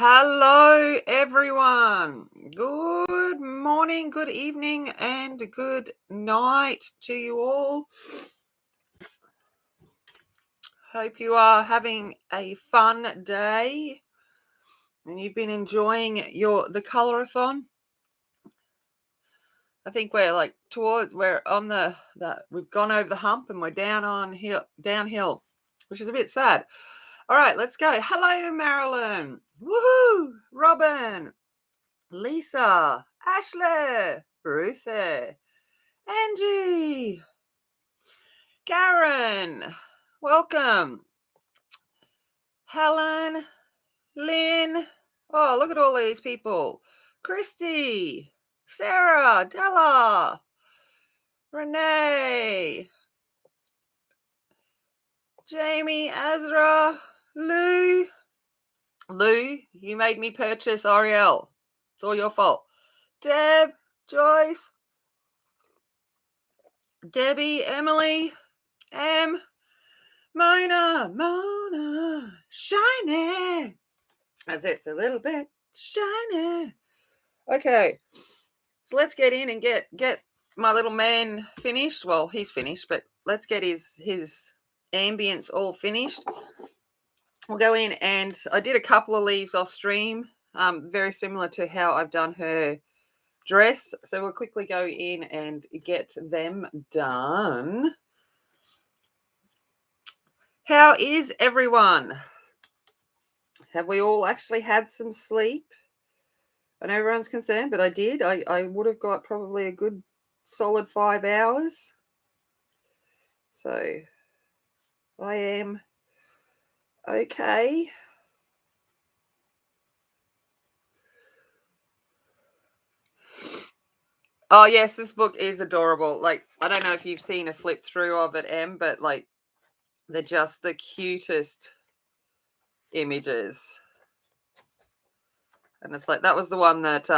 Hello, everyone. Good morning, good evening, and good night to you all. Hope you are having a fun day and you've been enjoying the Colourathon. I think we're we're on we've gone over the hump and we're downhill, which is a bit sad. All right, let's go. Hello, Marilyn. Woohoo! Robin. Lisa, Ashley, Ruthie, Angie, Karen, welcome. Helen, Lynn. Oh, look at all these people. Christy, Sarah, Della, Renee, Jamie, Azra, Lou. Lou, you made me purchase Ariel. It's all your fault. Deb, Joyce, Debbie, Emily, Em, Mona, shiny. As it's a little bit shiny. Okay, so let's get in and get my little man finished. Well, he's finished, but let's get his ambience all finished. We'll go in, and I did a couple of leaves off stream, very similar to how I've done her dress. So we'll quickly go in and get them done. How is everyone? Have we all actually had some sleep? I know everyone's concerned, but I did. I would have got probably a good solid 5 hours. So I am okay. Oh, yes, this book is adorable. Like, I don't know if you've seen a flip through of it, Em, but like, they're just the cutest images. And it's like, that was the one that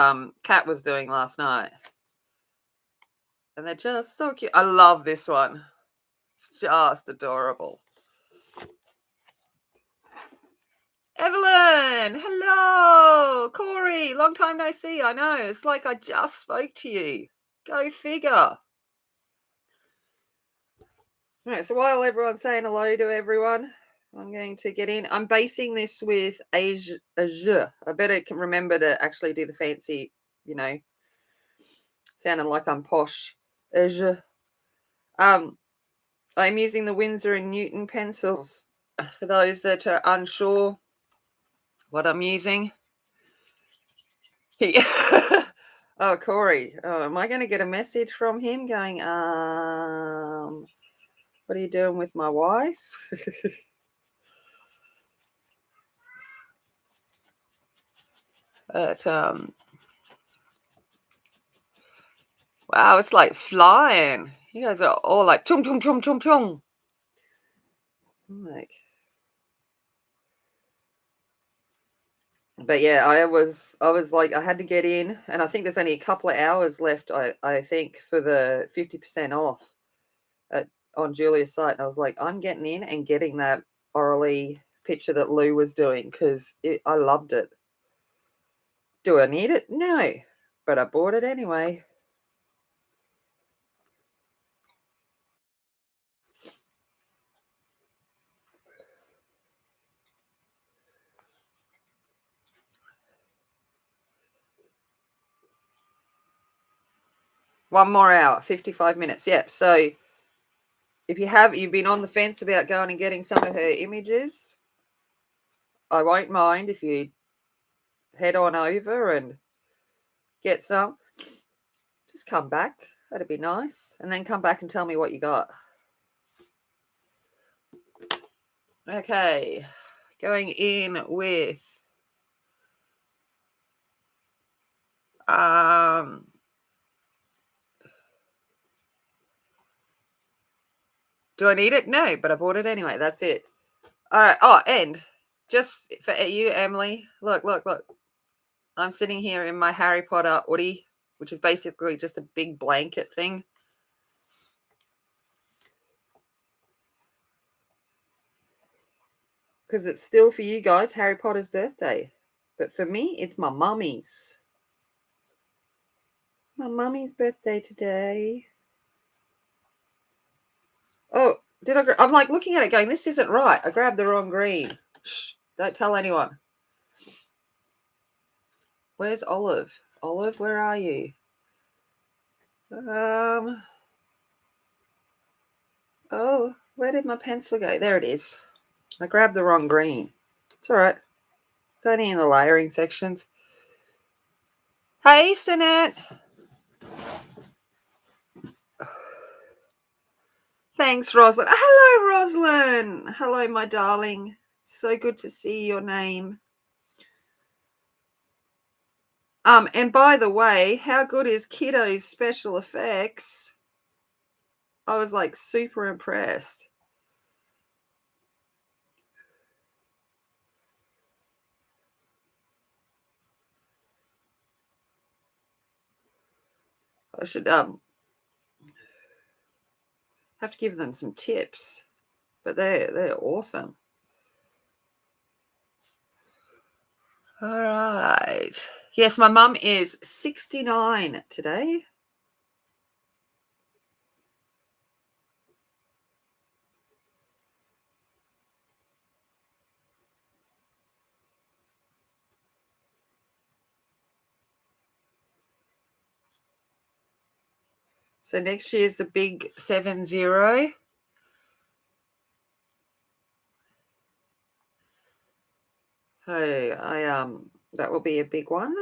Kat was doing last night. And they're just so cute. I love this one. It's just adorable. Evelyn, hello. Corey, long time no see. I know. It's like I just spoke to you. Go figure. All right, so while everyone's saying hello to everyone, I'm going to get in. I'm basing this with Azure. I better can remember to actually do the fancy, sounding like I'm posh. Azure. I'm using the Winsor and Newton pencils. For those that are unsure what I'm using. Oh, Corey. Oh, am I going to get a message from him going, what are you doing with my wife? But, wow, it's like flying. You guys are all like, chung, chung, chung, chung, chung. Like, but yeah, I was like, I had to get in, and I think there's only a couple of hours left, I think, for the 50% off on Julia's site. And I was like, I'm getting in and getting that orally picture that Lou was doing, because I loved it. Do I need it? No, but I bought it anyway. One more hour, 55 minutes. Yep. So if you've been on the fence about going and getting some of her images, I won't mind if you head on over and get some. Just come back. That'd be nice. And then come back and tell me what you got. Okay. Going in with do I need it? No, but I bought it anyway. That's it. All right. Oh, and just for you, Emily, look. I'm sitting here in my Harry Potter hoodie, which is basically just a big blanket thing. Because it's still for you guys, Harry Potter's birthday. But for me, it's my mummy's. My mummy's birthday today. Oh, did I? I'm like looking at it going, this isn't right. I grabbed the wrong green. Shh, don't tell anyone. Where's Olive? Olive, where are you? Oh, where did my pencil go? There it is. I grabbed the wrong green. It's all right. It's only in the layering sections. Hey, Sinette. Thanks, Roslyn. Hello, Roslyn. Hello, my darling. So good to see your name. And by the way, how good is Kiddo's special effects? I was like super impressed. I should have to give them some tips, but they're awesome. All right. Yes, my mum is 69 today. So next year's the big 70. Hey, that will be a big one.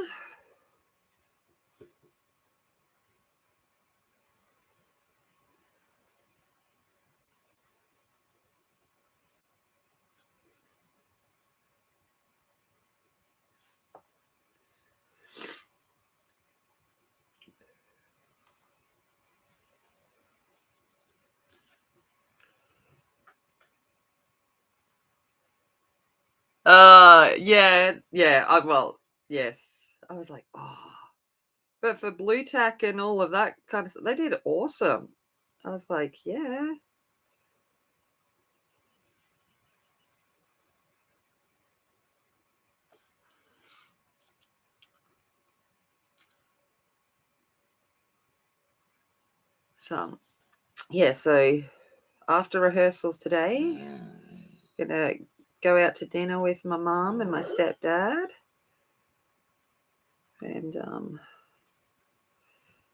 Yeah. Well, yes. I was like, oh, but for blue tack and all of that kind of stuff, they did awesome. I was like, yeah. So, yeah. So after rehearsals today, gonna go out to dinner with my mum and my stepdad, and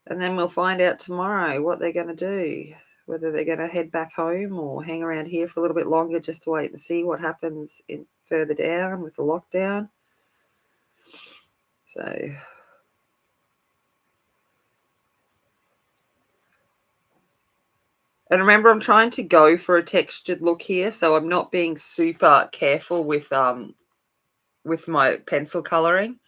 then we'll find out tomorrow what they're going to do, whether they're going to head back home or hang around here for a little bit longer just to wait and see what happens further down with the lockdown. So, and remember, I'm trying to go for a textured look here, so I'm not being super careful with my pencil coloring.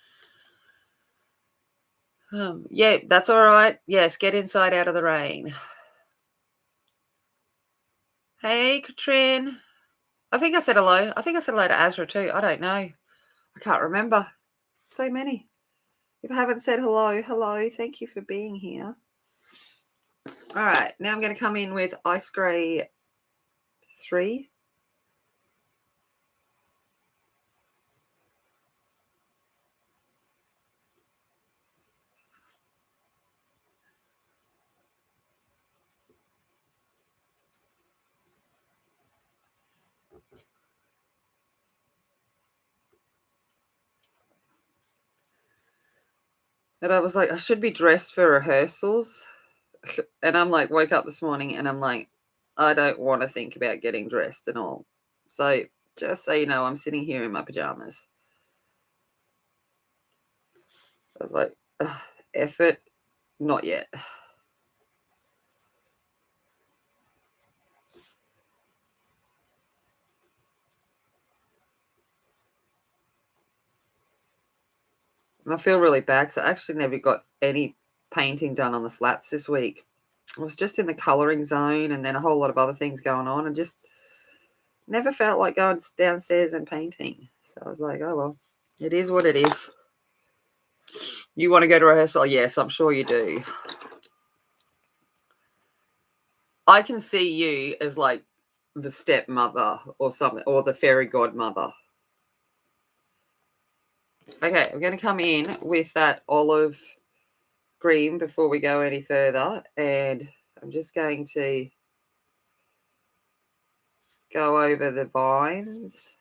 Yeah, that's all right. Yes, get inside out of the rain. Hey, Katrin. I think I said hello. I think I said hello to Azra too. I don't know. I can't remember. So many. If I haven't said hello, hello. Thank you for being here. All right. Now I'm going to come in with Ice Grey 3. And I was like, I should be dressed for rehearsals. And I'm like, woke up this morning and I'm like, I don't want to think about getting dressed and all. So just so you know, I'm sitting here in my pajamas. I was like, effort, not yet. And I feel really bad because I actually never got any painting done on the flats this week. I was just in the colouring zone and then a whole lot of other things going on and just never felt like going downstairs and painting. So I was like, oh, well, it is what it is. You want to go to rehearsal? Yes, I'm sure you do. I can see you as like the stepmother or something, or the fairy godmother. Okay, we're going to come in with that olive green before we go any further. And I'm just going to go over the vines.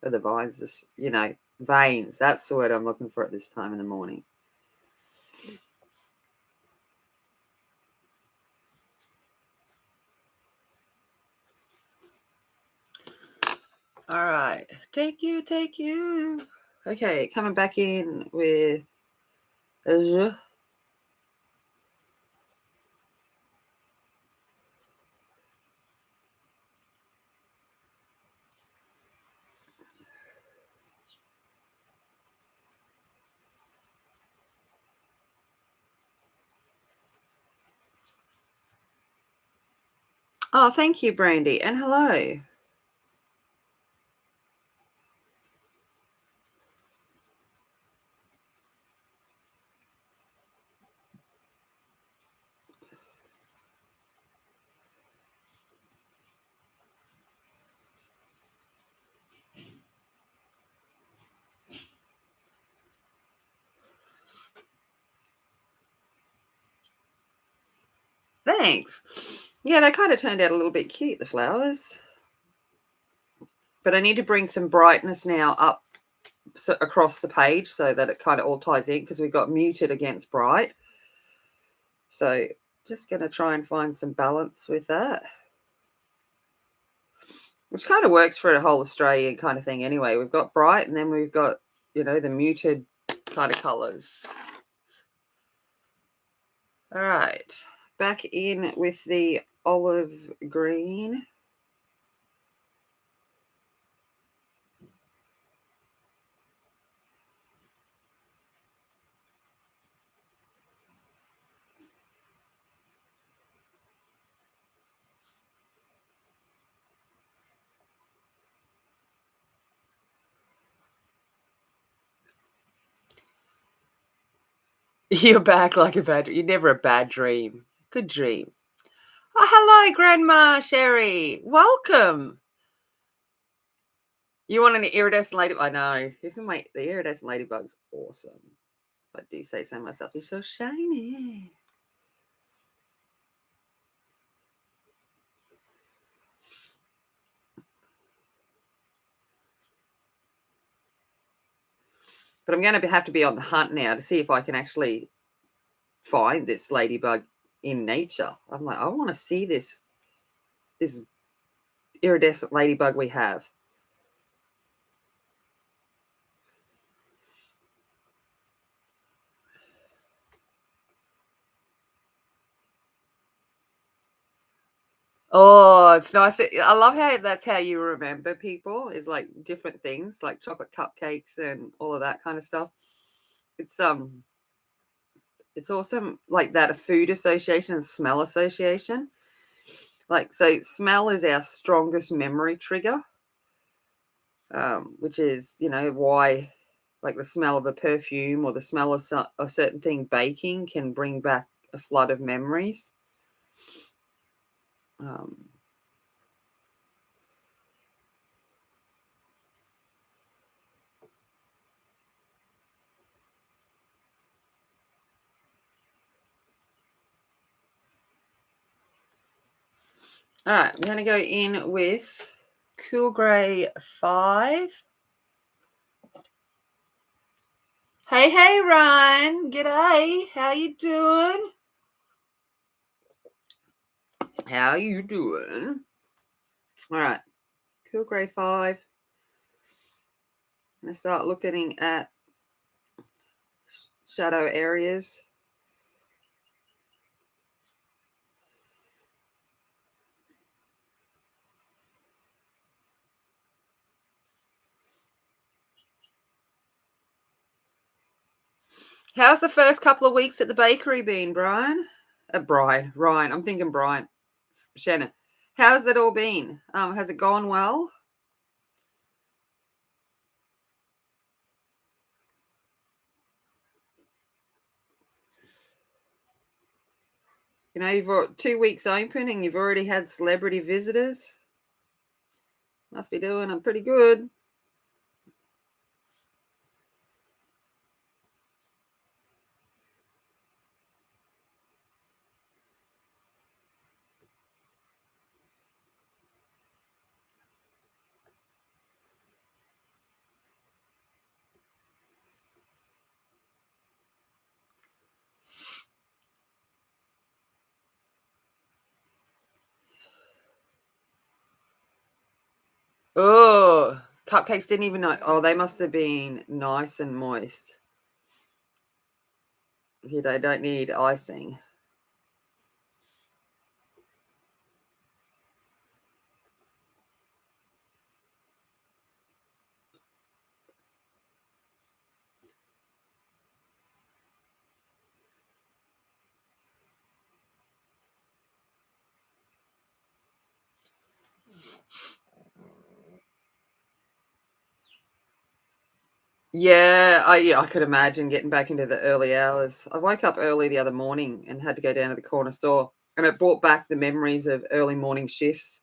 Or the vines, veins. That's the word I'm looking for at this time in the morning. All right. Take you. Okay, coming back in with azure. Oh, thank you, Brandy. And hello. Thanks. Yeah, they kind of turned out a little bit cute, the flowers. But I need to bring some brightness now up across the page so that it kind of all ties in, because we got muted against bright. So just going to try and find some balance with that, which kind of works for a whole Australian kind of thing anyway. We've got bright, and then we've got, the muted kind of colours. All right, back in with the olive green. You're back like a bad. You're never a bad dream. Good dream. Oh, hello, Grandma Sherry. Welcome. You want an iridescent ladybug? I know. The iridescent ladybug's awesome. I do say so myself. He's so shiny. But I'm going to have to be on the hunt now to see if I can actually find this ladybug in nature. I'm like, I want to see this iridescent ladybug we have. Oh, it's nice. I love how that's how you remember people, is like different things like chocolate cupcakes and all of that kind of stuff. It's awesome, like that, a food association and smell association. Like, so smell is our strongest memory trigger, which is, why, like the smell of a perfume or the smell of a certain thing baking can bring back a flood of memories. Um, all right, I'm going to go in with Cool Grey 5. Hey, Ryan. G'day. How you doing? How you doing? All right, Cool Grey 5. I'm going to start looking at shadow areas. How's the first couple of weeks at the bakery been, Brian? Ryan. I'm thinking Brian. Shannon. How's it all been? Has it gone well? You've got 2 weeks open and you've already had celebrity visitors. Must be doing pretty good. Oh, cupcakes didn't even know. Oh, they must have been nice and moist. Yeah, they don't need icing. Yeah, I could imagine getting back into the early hours. I woke up early the other morning and had to go down to the corner store, and it brought back the memories of early morning shifts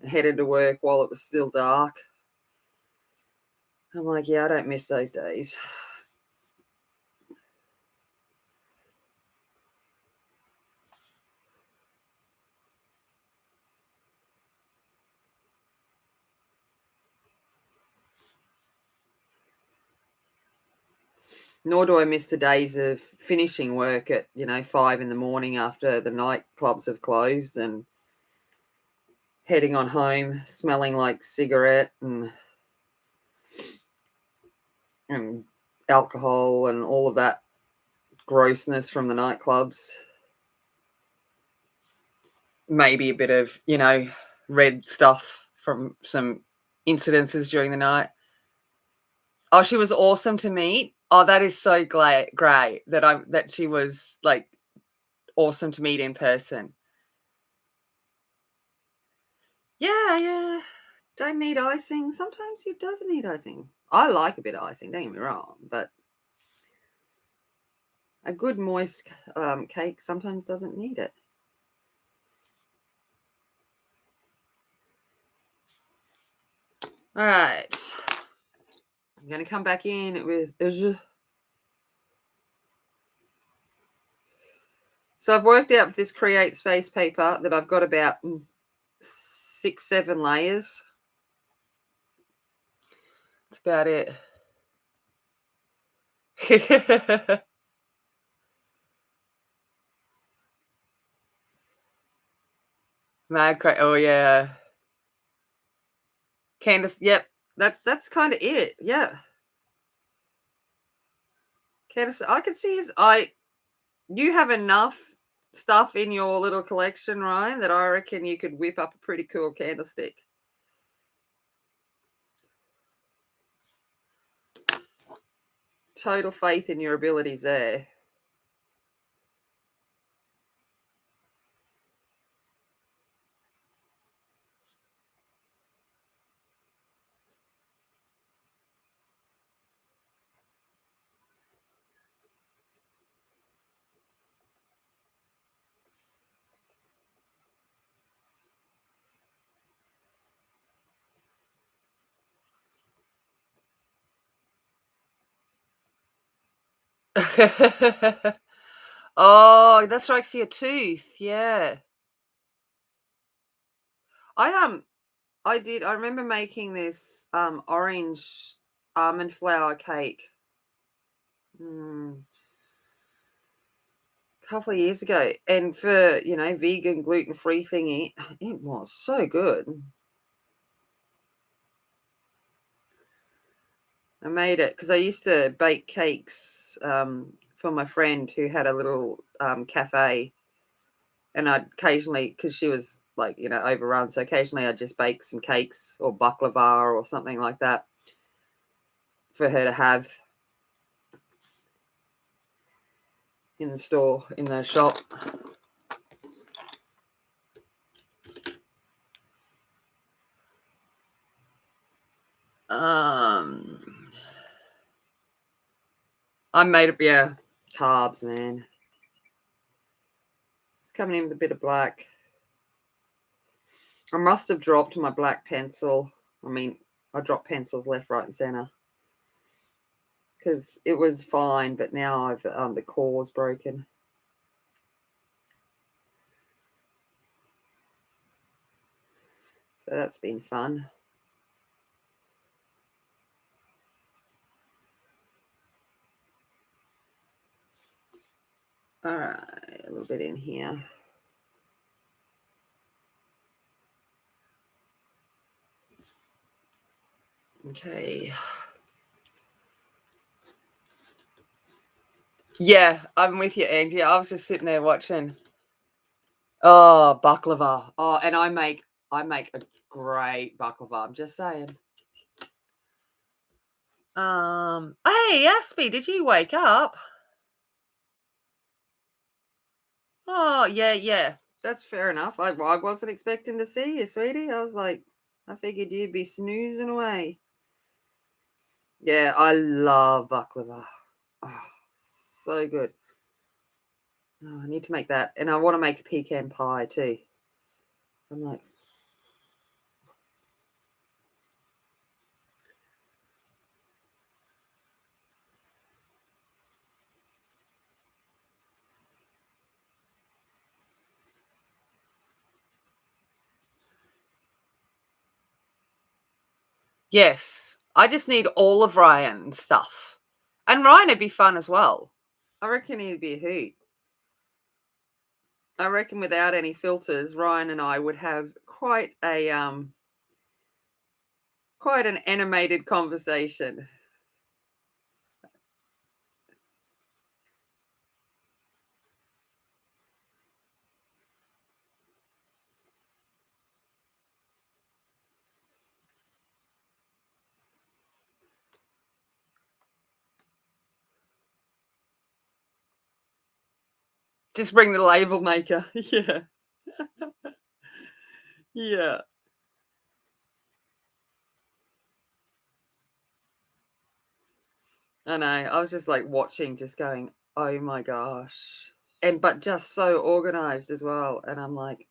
and headed to work while it was still dark. I'm like, yeah, I don't miss those days. Nor do I miss the days of finishing work at, 5 in the morning after the nightclubs have closed and heading on home smelling like cigarette and alcohol and all of that grossness from the nightclubs. Maybe a bit of, red stuff from some incidences during the night. Oh, she was awesome to meet. Oh, that is so great that she was like awesome to meet in person. Yeah, yeah. Don't need icing. Sometimes it doesn't need icing. I like a bit of icing, don't get me wrong, but a good moist cake sometimes doesn't need it. All right. I'm going to come back in with... So I've worked out for this Create Space paper that I've got about 6, 7 layers. That's about it. Mad crack. Oh yeah. Candace, yep. That's kind of it. Yeah. Candace, I can see you have enough stuff in your little collection, Ryan, that I reckon you could whip up a pretty cool candlestick. Total faith in your abilities there. Oh, that strikes your tooth. Yeah. I I remember making this orange almond flour cake a couple of years ago, and for vegan gluten free thingy, it was so good. I made it because I used to bake cakes for my friend who had a little cafe, and I'd occasionally, because she was like overrun, so occasionally I'd just bake some cakes or baklava or something like that for her to have in the store, in the shop. I made it, yeah, carbs, man. It's coming in with a bit of black. I must have dropped my black pencil. I mean, I dropped pencils left, right, and center because it was fine, but now I've the core's broken. So that's been fun. All right, a little bit in here. Okay. Yeah, I'm with you, Angie. I was just sitting there watching. Oh, baklava. Oh, and I make a great baklava. I'm just saying. Hey, Aspie, did you wake up? Oh, yeah, yeah. That's fair enough. I wasn't expecting to see you, sweetie. I was like, I figured you'd be snoozing away. Yeah, I love baklava. Oh, so good. Oh, I need to make that. And I want to make a pecan pie too. I'm like, yes. I just need all of Ryan stuff. And Ryan would be fun as well. I reckon he'd be a hoot. I reckon without any filters, Ryan and I would have quite an animated conversation. Just bring the label maker. Yeah. Yeah. I know. I was just like watching, just going, oh my gosh. And but just so organized as well. And I'm like,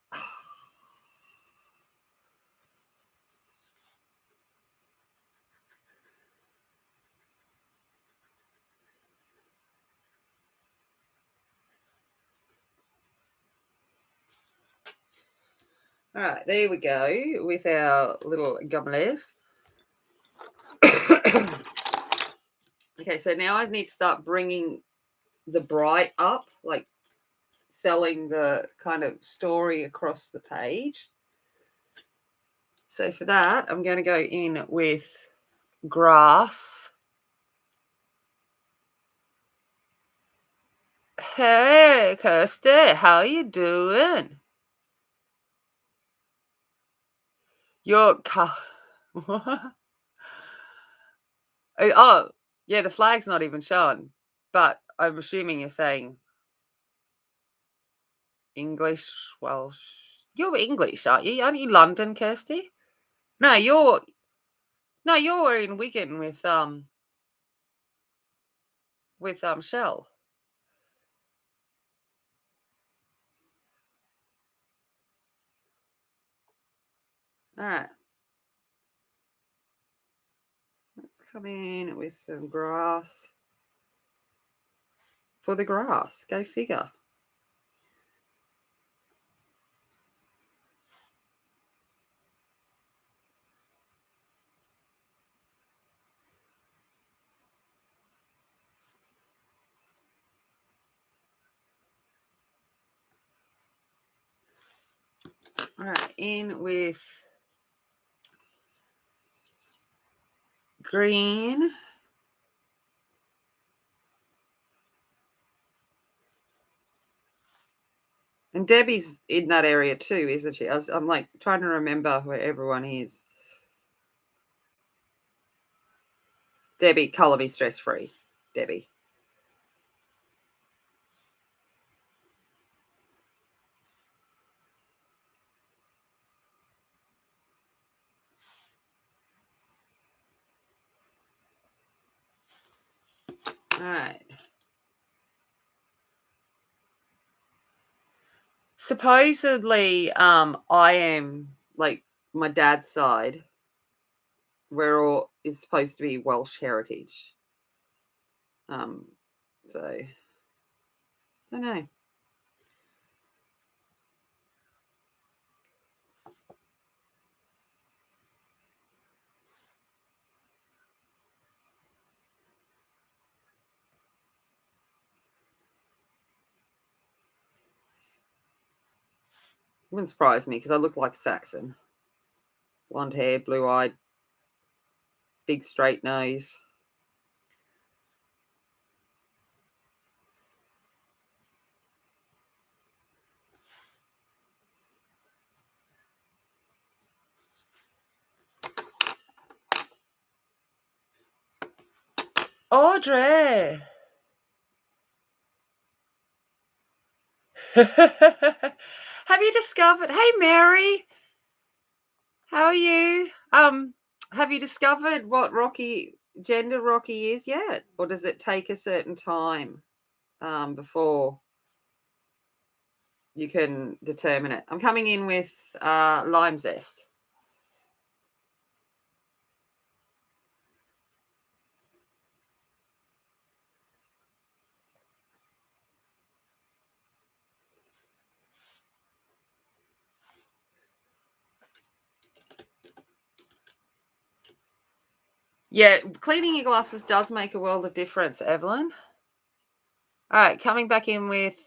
all right, there we go with our little gumlets. Okay, so now I need to start bringing the bright up, like selling the kind of story across the page. So for that, I'm going to go in with grass. Hey, Kirsty, how you doing? Your car. Oh, yeah, the flag's not even shown. But I'm assuming you're saying English, Welsh. You're English, aren't you? Aren't you London, Kirsty? No, you're in Wigan with Shell. All right. Let's come in with some grass. For the grass, go figure. All right, in with green. And Debbie's in that area too, isn't she? I'm like trying to remember where everyone is. Debbie, colour me stress free. Debbie. All right. Supposedly, I am like my dad's side, where all is supposed to be Welsh heritage. Um, so I don't know. Wouldn't surprise me because I look like a Saxon. Blonde hair, blue eyed. big straight nose. Audrey. Have you discovered? Hey, Mary. How are you? Have you discovered what gender Rocky is yet? Or does it take a certain time before you can determine it? I'm coming in with lime zest. Yeah, cleaning your glasses does make a world of difference, Evelyn. All right, coming back in with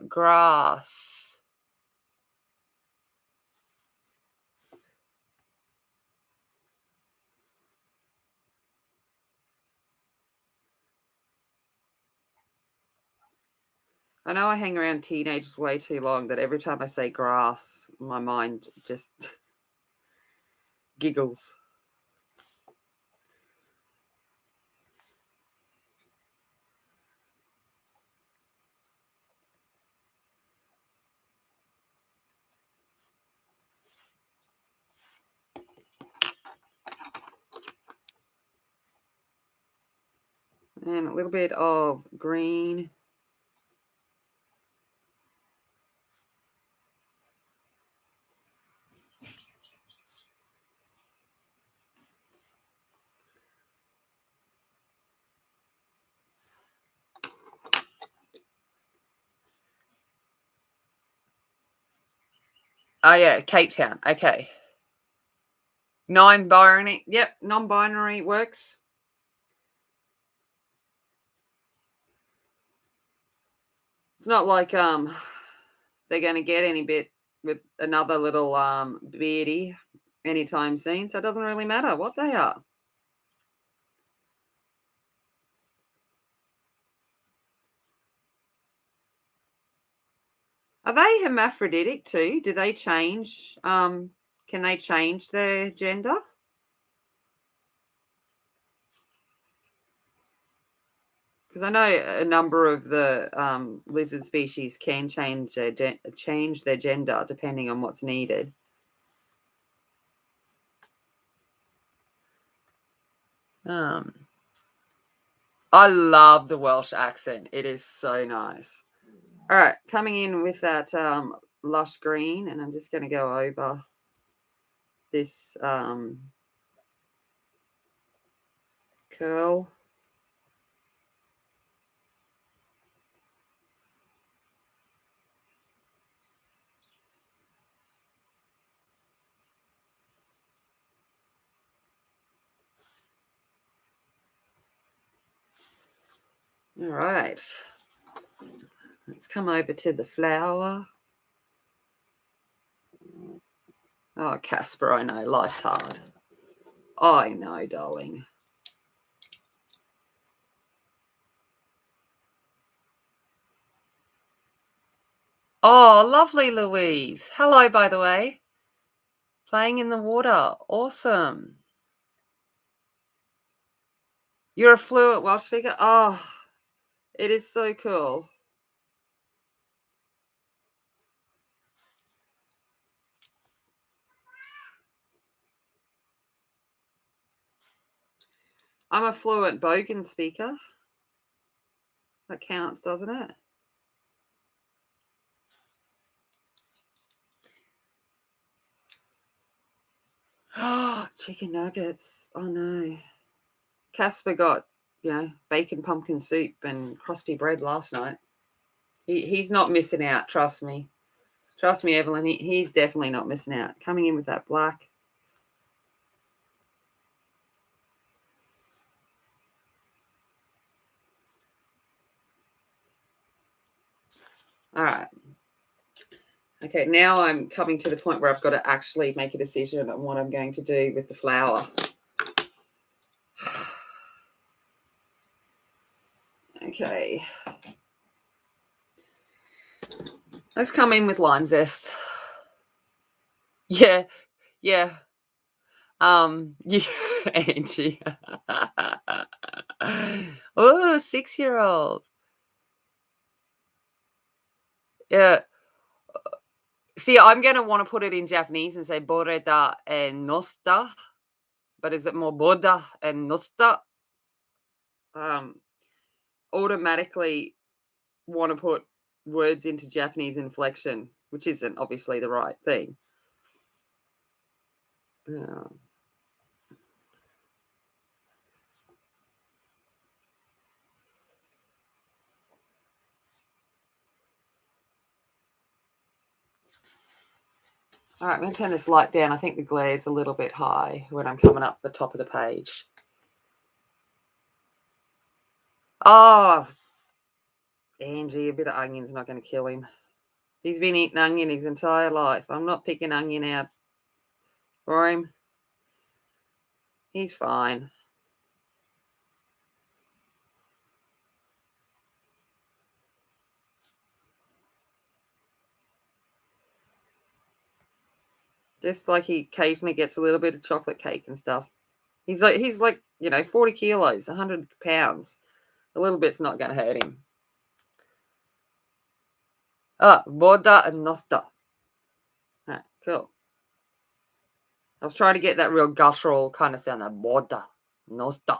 grass. I know I hang around teenagers way too long that every time I say grass, my mind just giggles. And a little bit of green. Oh, yeah, Cape Town. Okay. Non-binary. Yep, non-binary works. It's not like they're going to get any bit with another little beardy anytime soon, so it doesn't really matter what they are. Are they hermaphroditic too? Do they change? Can they change their gender? Because I know a number of the lizard species can change their gender depending on what's needed. I love the Welsh accent. It is so nice. All right, coming in with that lush green, and I'm just going to go over this curl. All right. Let's come over to the flower. Oh, Casper, I know. Life's hard. I know, darling. Oh, lovely, Louise. Hello, by the way. Playing in the water. Awesome. You're a fluent Welsh speaker? Oh, it is so cool. I'm a fluent Bogan speaker. That counts, doesn't it? Oh, chicken nuggets. Oh, no. Casper got, bacon pumpkin soup and crusty bread last night. He's not missing out, trust me. Trust me, Evelyn, he's definitely not missing out. Coming in with that black. All right. Okay, now I'm coming to the point where I've got to actually make a decision on what I'm going to do with the flower. Okay. Let's come in with lime zest. Yeah, yeah. Yeah, Angie. Oh, 6-year-old. Yeah. See, I'm gonna want to put it in Japanese and say boreda and nosta, but is it more boda and nosta? Um, Automatically want to put words into Japanese inflection, which isn't obviously the right thing. Yeah. All right, I'm going to turn this light down. I think the glare is a little bit high when I'm coming up the top of the page. Oh, Angie, a bit of onion's not going to kill him. He's been eating onion his entire life. I'm not picking onion out for him. He's fine. Just like he occasionally gets a little bit of chocolate cake and stuff. He's like 40 kilos, 100 pounds. A little bit's not going to hurt him. Oh, boda and nosta. All right, cool. I was trying to get that real guttural kind of sound. Boda, nosta.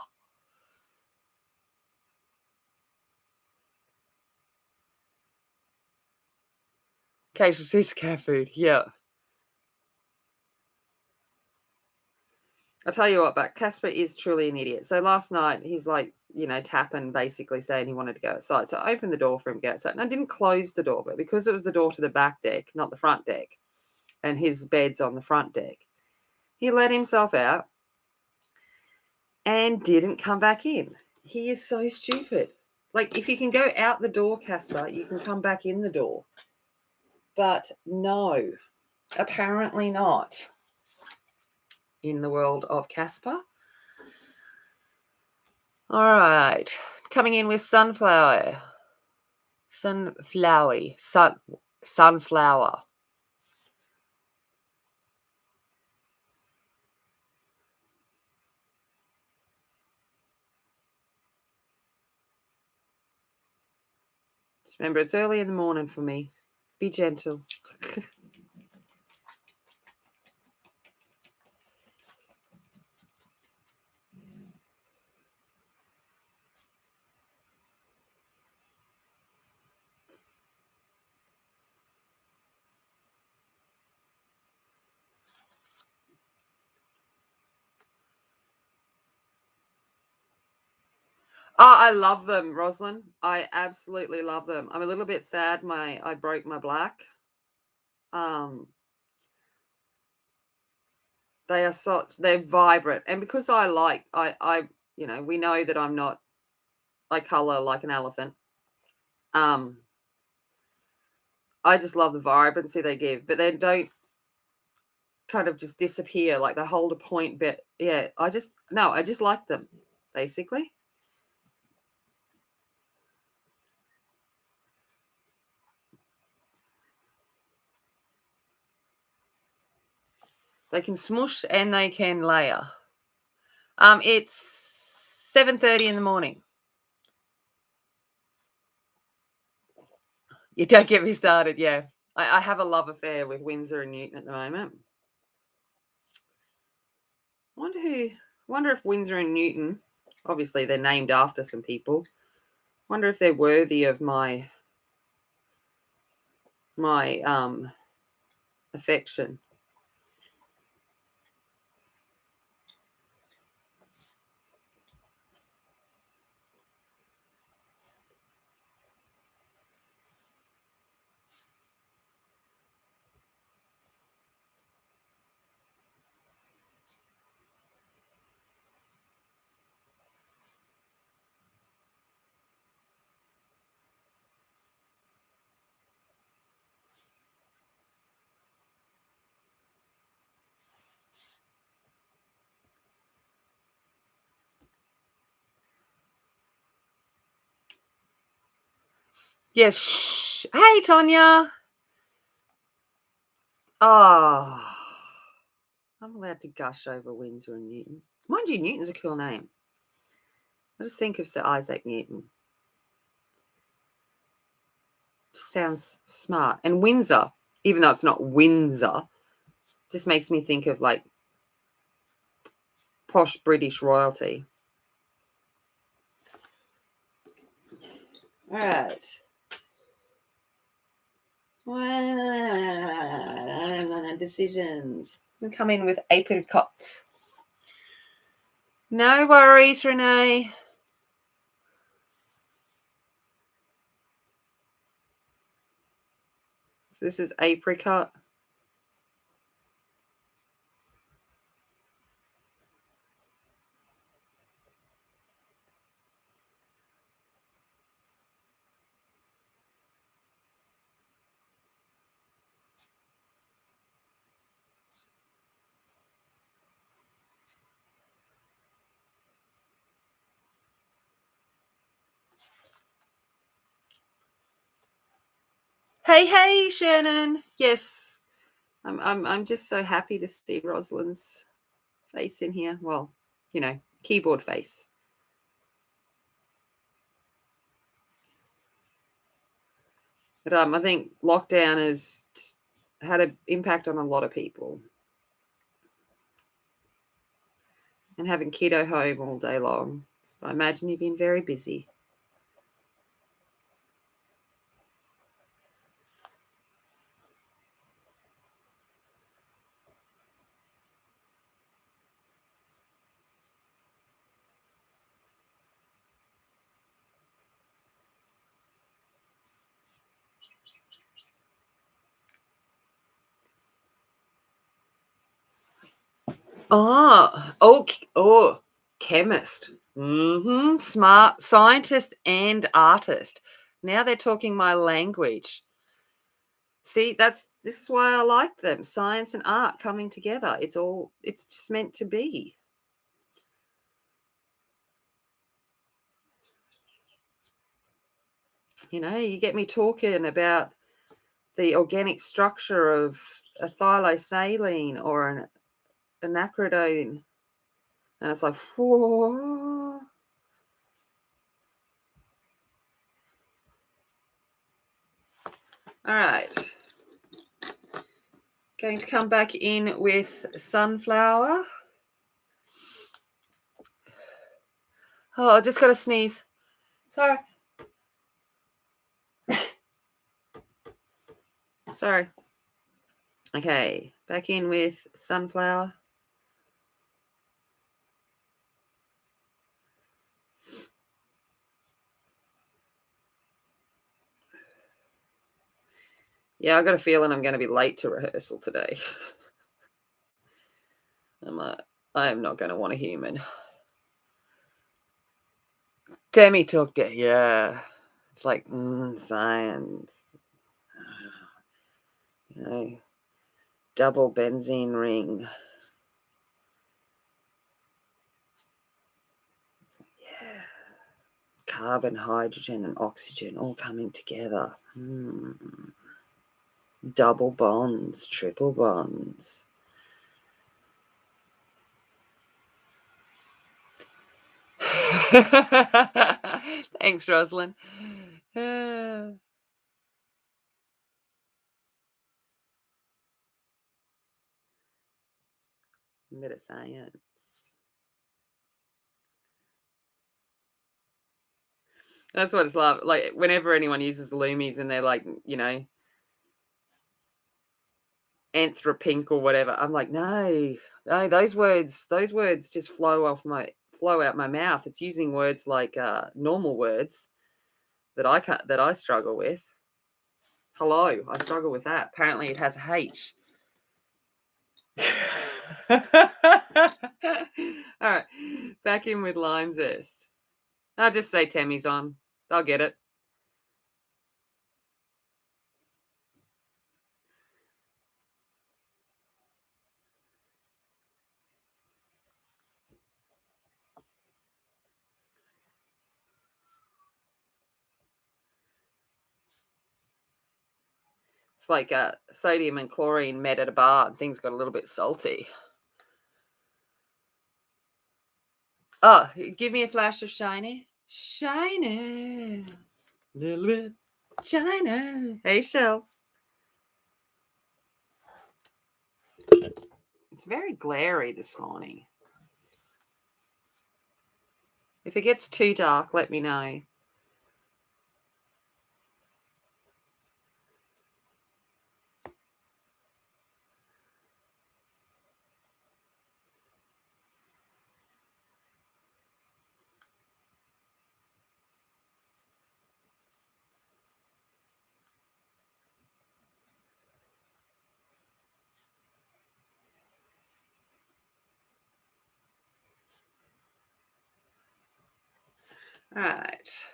Occasionally sees cat food. Yeah. I'll tell you what, but Casper is truly an idiot. So last night he's like, tapping, basically saying he wanted to go outside. So I opened the door for him to go outside. And I didn't close the door, but because it was the door to the back deck, not the front deck, and his bed's on the front deck, he let himself out and didn't come back in. He is so stupid. Like, if you can go out the door, Casper, you can come back in the door. But no, apparently not in the world of Casper. All right. Coming in with sunflower. Sunflower. Just remember, it's early in the morning for me. Be gentle. Oh, I love them, Rosalind. I absolutely love them. I'm a little bit sad I broke my black. They're vibrant. And because we know that I color like an elephant. I just love the vibrancy they give, but they don't kind of just disappear, like they hold a point. But yeah, I just like them, basically. They can smush and they can layer. It's 7:30 in the morning. You don't get me started. Yeah, I have a love affair with Winsor and Newton at the moment. Wonder if Winsor and Newton, obviously they're named after some people. Wonder if they're worthy of my affection. Yeah, shh. Hey, Tonya. Oh, I'm allowed to gush over Winsor and Newton. Mind you, Newton's a cool name. I just think of Sir Isaac Newton. Just sounds smart. And Windsor, even though it's not Windsor, just makes me think of like posh British royalty. All right. Decisions. We'll come in with apricot. No worries, Renee. So this is apricot. Hey, Shannon. Yes, I'm just so happy to see Rosalind's face in here. Well, keyboard face. But I think lockdown has had an impact on a lot of people. And having kiddo home all day long. So I imagine you've been very busy. Oh, chemist. Smart scientist and artist. Now they're talking my language. See, this is why I like them. Science and art coming together. It's just meant to be. You get me talking about the organic structure of a thylacylene or an acridone. And it's like, whoa. All right. Going to come back in with sunflower. Oh, I just got to sneeze. Sorry. Sorry. Okay, back in with sunflower. Yeah, I got a feeling I'm going to be late to rehearsal today. I am not going to want a human. Demi talked it. Yeah. It's like, science. Double benzene ring. Yeah. Carbon, hydrogen, and oxygen all coming together. Double bonds, triple bonds. Thanks, Rosalind. A bit of science. That's what it's like whenever anyone uses the Loomies and they're like, anthropink or whatever. I'm like, no, those words just flow out my mouth. It's using words like normal words that I struggle with. Hello, I struggle with that. Apparently, it has a H. All right, back in with lime zest. I'll just say Tammy's on. They'll get it. It's like sodium and chlorine met at a bar and things got a little bit salty. Oh, give me a flash of shiny. Shiny. Little bit. Shiny. Hey, Shell. It's very glary this morning. If it gets too dark, let me know. All right.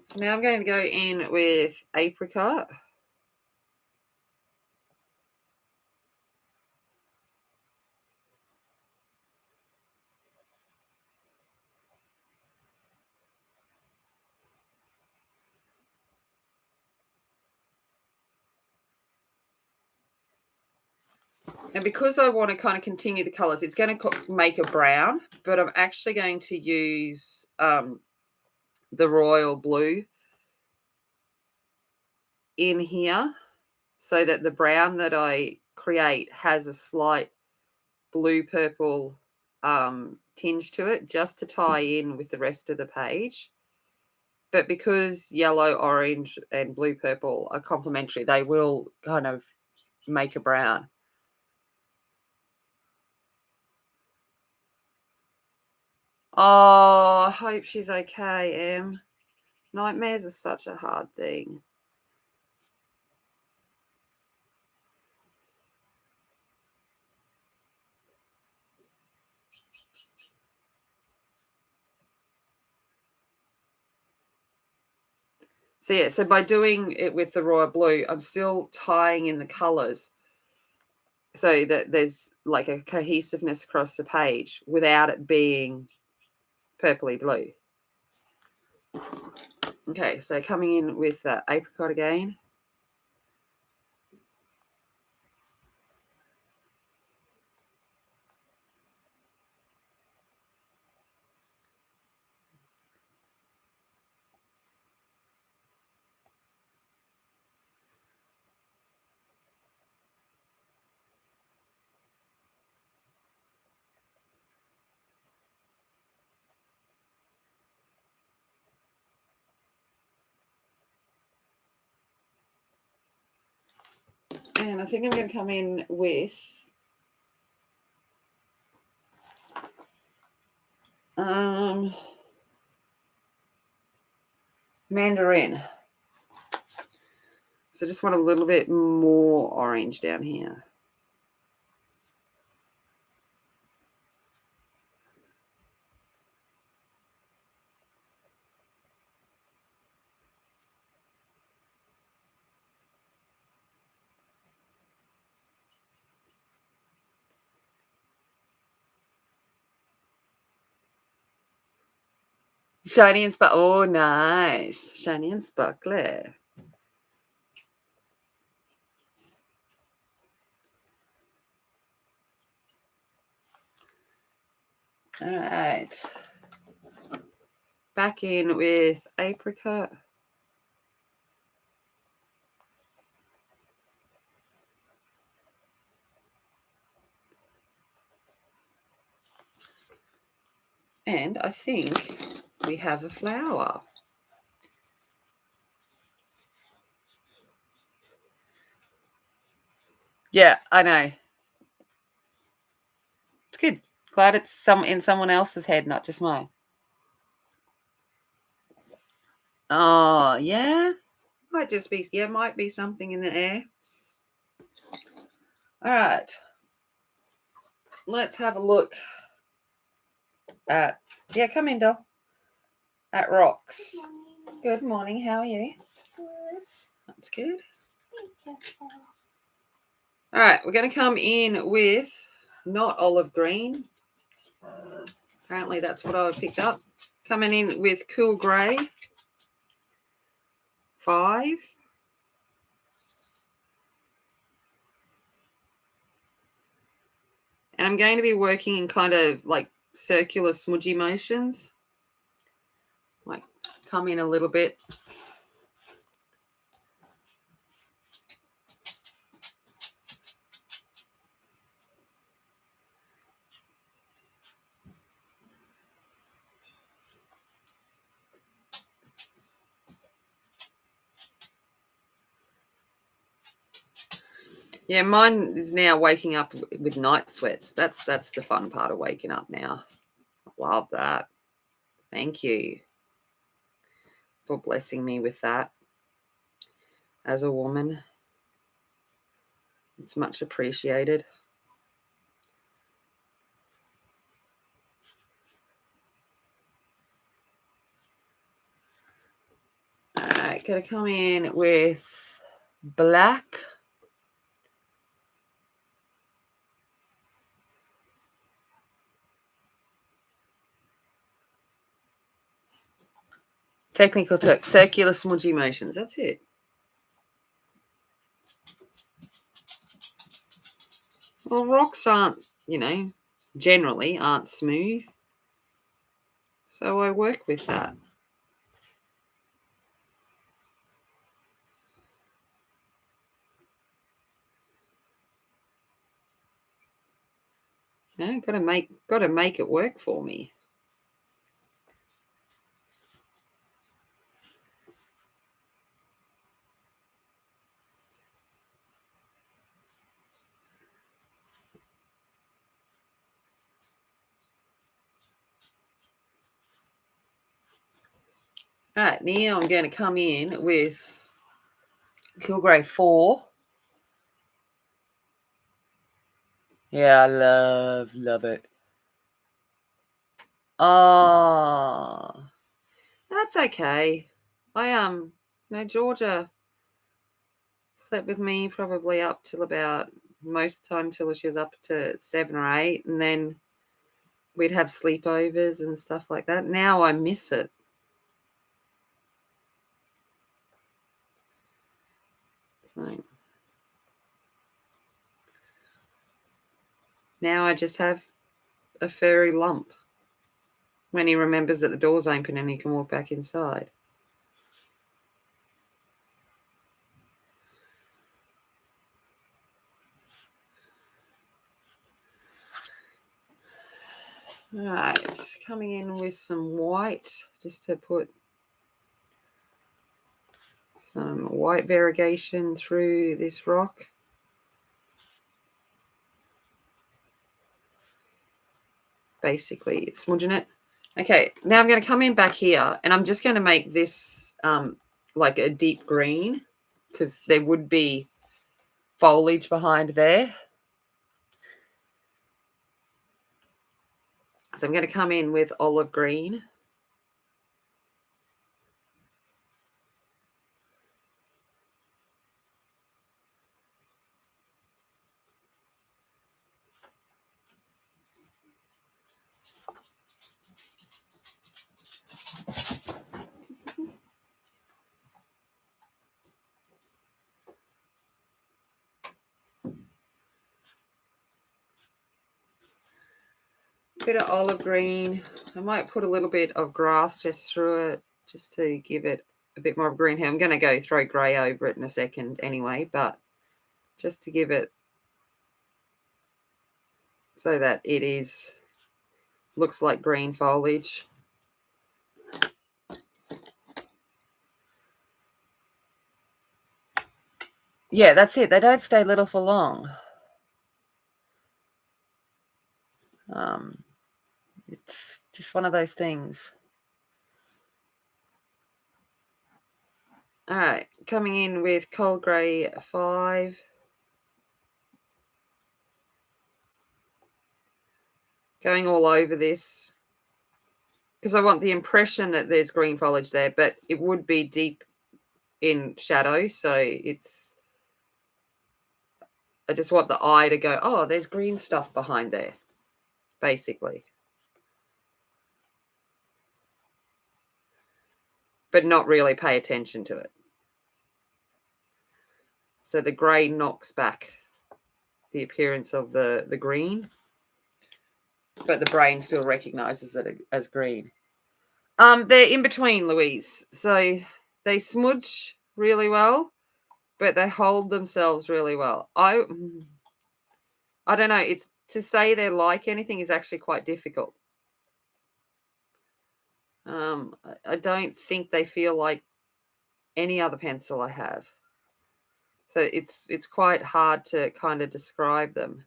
So now I'm going to go in with apricot. And because I want to kind of continue the colours, it's going to make a brown, but I'm actually going to use the royal blue in here so that the brown that I create has a slight blue-purple tinge to it, just to tie in with the rest of the page. But because yellow, orange, and blue-purple are complementary, they will kind of make a brown. Oh, I hope she's okay, Em. Nightmares are such a hard thing. So yeah, so by doing it with the royal blue, I'm still tying in the colours so that there's like a cohesiveness across the page without it being purpley blue. Okay, so coming in with apricot again. And I think I'm going to come in with mandarin. So just want a little bit more orange down here. Shiny and sparkly. Oh, nice. Shiny and sparkly. All right. Back in with apricot. And I think we have a flower. Yeah, I know. It's good. Glad it's in someone else's head, not just mine. Oh, yeah. Might just be, might be something in the air. All right. Let's have a look at, come in, doll. At rocks. Good morning. How are you? Good. That's good. All right. We're going to come in with not olive green. Apparently that's what I picked up. Coming in with cool grey. 5. And I'm going to be working in kind of like circular smudgy motions. Like come in a little bit. Yeah, mine is now waking up with night sweats. That's the fun part of waking up now. I love that. Thank you for blessing me with that as a woman. It's much appreciated. All right, gonna come in with black. Technical term, circular smudgy motions. That's it. Well, rocks aren't, generally aren't smooth. So I work with that. Gotta make it work for me. All right, now I'm going to come in with Kilgrave 4. Yeah, I love it. Oh, that's okay. Georgia slept with me probably up till about most of the time till she was up to 7 or 8, and then we'd have sleepovers and stuff like that. Now I miss it. So now I just have a furry lump when he remembers that the door's open and he can walk back inside. All right, coming in with some white just to put some white variegation through this rock. Basically smudging it. Okay, now I'm going to come in back here and I'm just going to make this like a deep green because there would be foliage behind there. So I'm going to come in with olive green. Bit of olive green. I might put a little bit of grass just through it just to give it a bit more of green here. I'm going to go throw grey over it in a second anyway, but just to give it so that it looks like green foliage. Yeah, that's it. They don't stay little for long. It's just one of those things. All right, coming in with cold grey 5. Going all over this because I want the impression that there's green foliage there, but it would be deep in shadow, so I just want the eye to go, oh, there's green stuff behind there, basically. But not really pay attention to it. So the grey knocks back the appearance of the green, but the brain still recognises it as green. They're in between, Louise. So they smudge really well, but they hold themselves really well. I don't know. It's to say they're like anything is actually quite difficult. I don't think they feel like any other pencil I have. So it's quite hard to kind of describe them.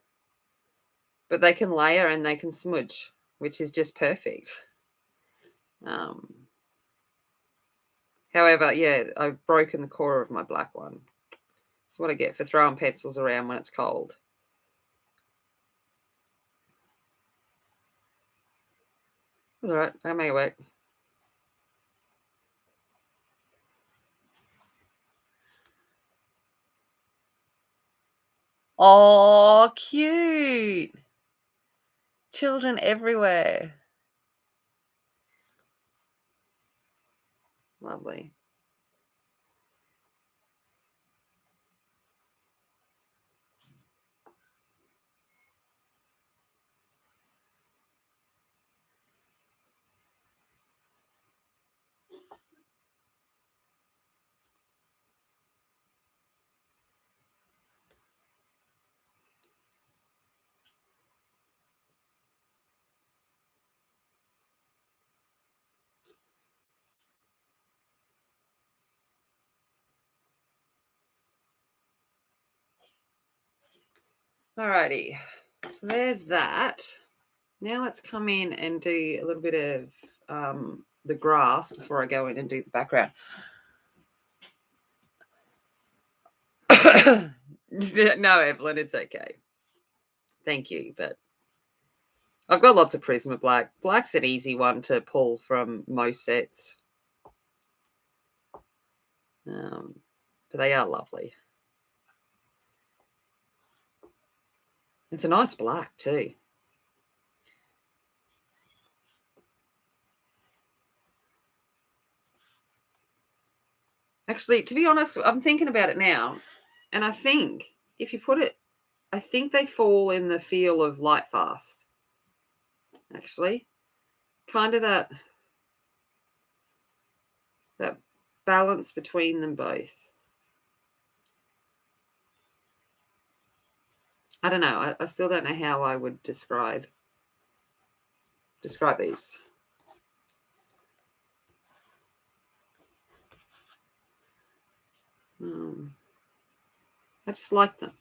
But they can layer and they can smudge, which is just perfect. However, yeah, I've broken the core of my black one. That's what I get for throwing pencils around when it's cold. That's all right. I'll make it work. Oh, cute. Children everywhere. Lovely. Alrighty. So there's that. Now let's come in and do a little bit of the grass before I go in and do the background. No, Evelyn, it's okay. Thank you, but I've got lots of Prisma Black. Black's an easy one to pull from most sets. But they are lovely. It's a nice black too. Actually, to be honest, I'm thinking about it now, and I think if you put it, I think they fall in the feel of Light Fast. Actually, kind of that balance between them both. I don't know. I still don't know how I would describe these. I just like them.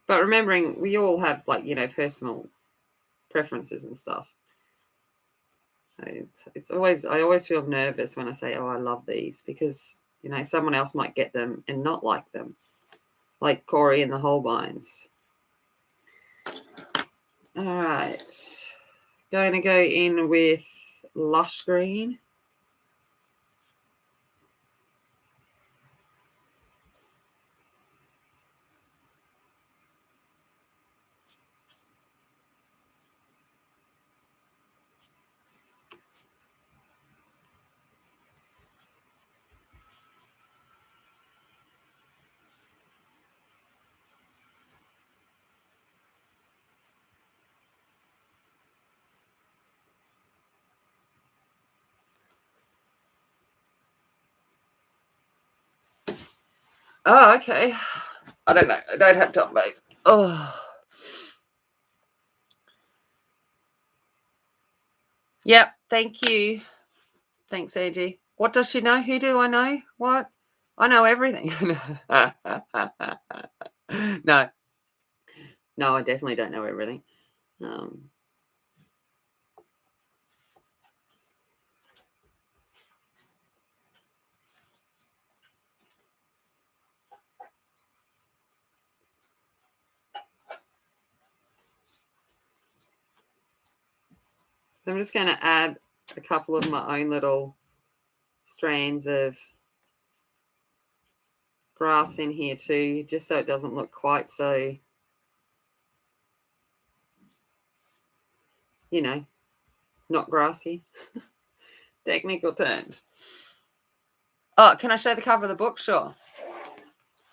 But remembering we all have, like, personal preferences and stuff. It's always, I always feel nervous when I say, oh, I love these, because someone else might get them and not like them, like Corey and the Holbeins. All right, going to go in with Lush Green. Oh, okay. I don't know. I don't have top base. Oh. Yep. Thank you. Thanks, Angie. What does she know? Who do I know? What? I know everything. No. No, I definitely don't know everything. I'm just going to add a couple of my own little strands of grass in here too, just so it doesn't look quite so, not grassy. Technical terms. Oh, can I show the cover of the book? Sure.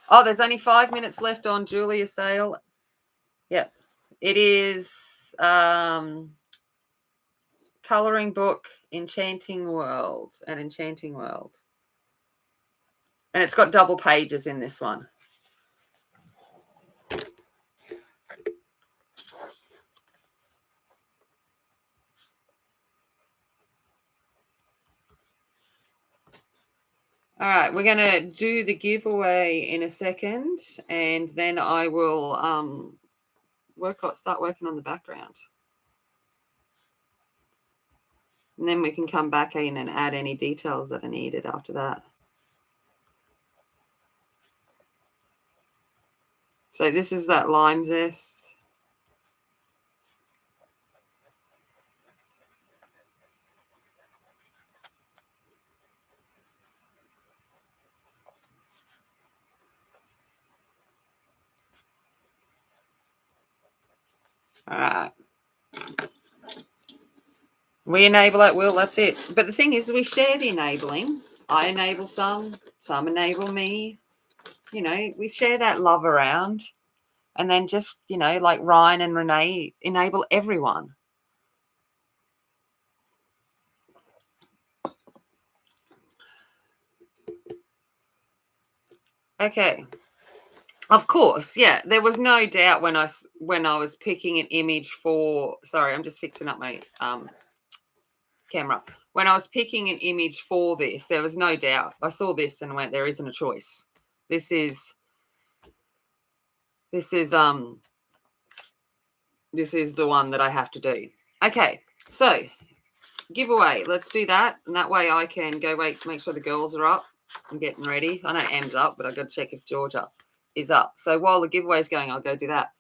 Oh, there's only 5 minutes left on Julia sale. Yep. It is colouring book, Enchanting World, and Enchanting World. And it's got double pages in this one. All right, we're going to do the giveaway in a second, and then I will start working on the background. And then we can come back in and add any details that are needed after that. So this is that lime zest. All right. We enable at will, that's it. But the thing is, we share the enabling. I enable some enable me. You know, we share that love around. And then just, you know, like Ryan and Renee, enable everyone. Okay. Of course, yeah. There was no doubt when I was picking an image for. Sorry, I'm just fixing up my camera. When I was picking an image for this, there was no doubt. I saw this and went, there isn't a choice. This is the one that I have to do. Okay, so giveaway. Let's do that, and that way I can go make sure the girls are up. I'm getting ready. I know Em's up, but I've got to check if Georgia is up. So while the giveaway is going, I'll go do that.